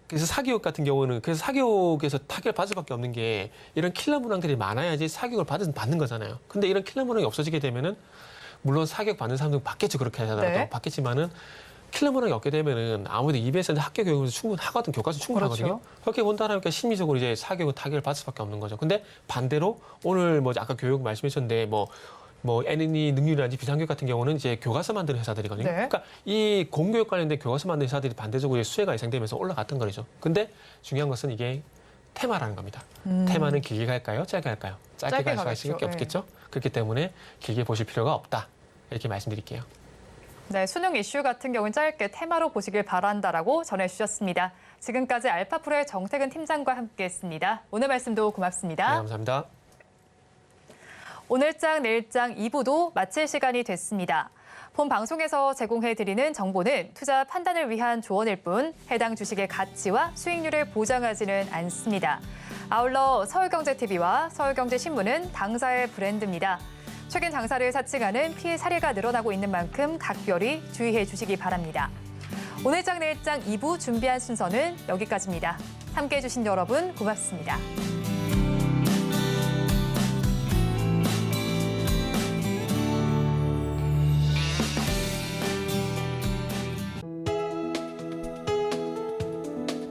그래서 사교육 같은 경우는 그래서 사교육에서 타격을 받을 수밖에 없는 게 이런 킬러 문항들이 많아야지 사교육을 받는 거잖아요. 근데 이런 킬러 문항이 없어지게 되면은 물론 사교육 받는 사람들은 받겠죠. 그렇게 하더라도 네. 받겠지만은 킬러 문항이 없게 되면은 아무래도 EBS는 학교 교육에서 충분하거든, 교과서 충분하거든요. 그렇죠. 그렇게 본다니까 심리적으로 이제 사교육은 타격을 받을 수밖에 없는 거죠. 근데 반대로 오늘 뭐 아까 교육 말씀해 주셨는데 뭐 N&E 능률이라든지 비상교육 같은 경우는 이제 교과서 만드는 회사들이거든요. 네. 그러니까 이 공교육 관련된 교과서 만드는 회사들이 반대적으로 수혜가 예상되면서 올라갔던 거죠. 근데 중요한 것은 이게 테마라는 겁니다. 테마는 길게 갈까요? 짧게 갈까요? 짧게 갈 가겠죠. 수밖에 없겠죠. 그렇기 때문에 길게 보실 필요가 없다. 이렇게 말씀드릴게요. 네, 수능 이슈 같은 경우는 짧게 테마로 보시길 바란다라고 전해주셨습니다. 지금까지 알파프로의 정태근 팀장과 함께했습니다. 오늘 말씀도 고맙습니다. 네, 감사합니다. 오늘장 내일장 2부도 마칠 시간이 됐습니다. 본 방송에서 제공해드리는 정보는 투자 판단을 위한 조언일 뿐 해당 주식의 가치와 수익률을 보장하지는 않습니다. 아울러 서울경제TV와 서울경제신문은 당사의 브랜드입니다. 최근 장사를 사칭하는 피해 사례가 늘어나고 있는 만큼 각별히 주의해 주시기 바랍니다. 오늘장 내일장 2부 준비한 순서는 여기까지입니다. 함께해 주신 여러분 고맙습니다.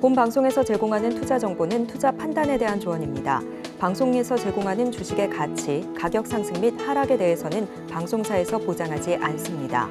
본 방송에서 제공하는 투자 정보는 투자 판단에 대한 조언입니다. 방송에서 제공하는 주식의 가치, 가격 상승 및 하락에 대해서는 방송사에서 보장하지 않습니다.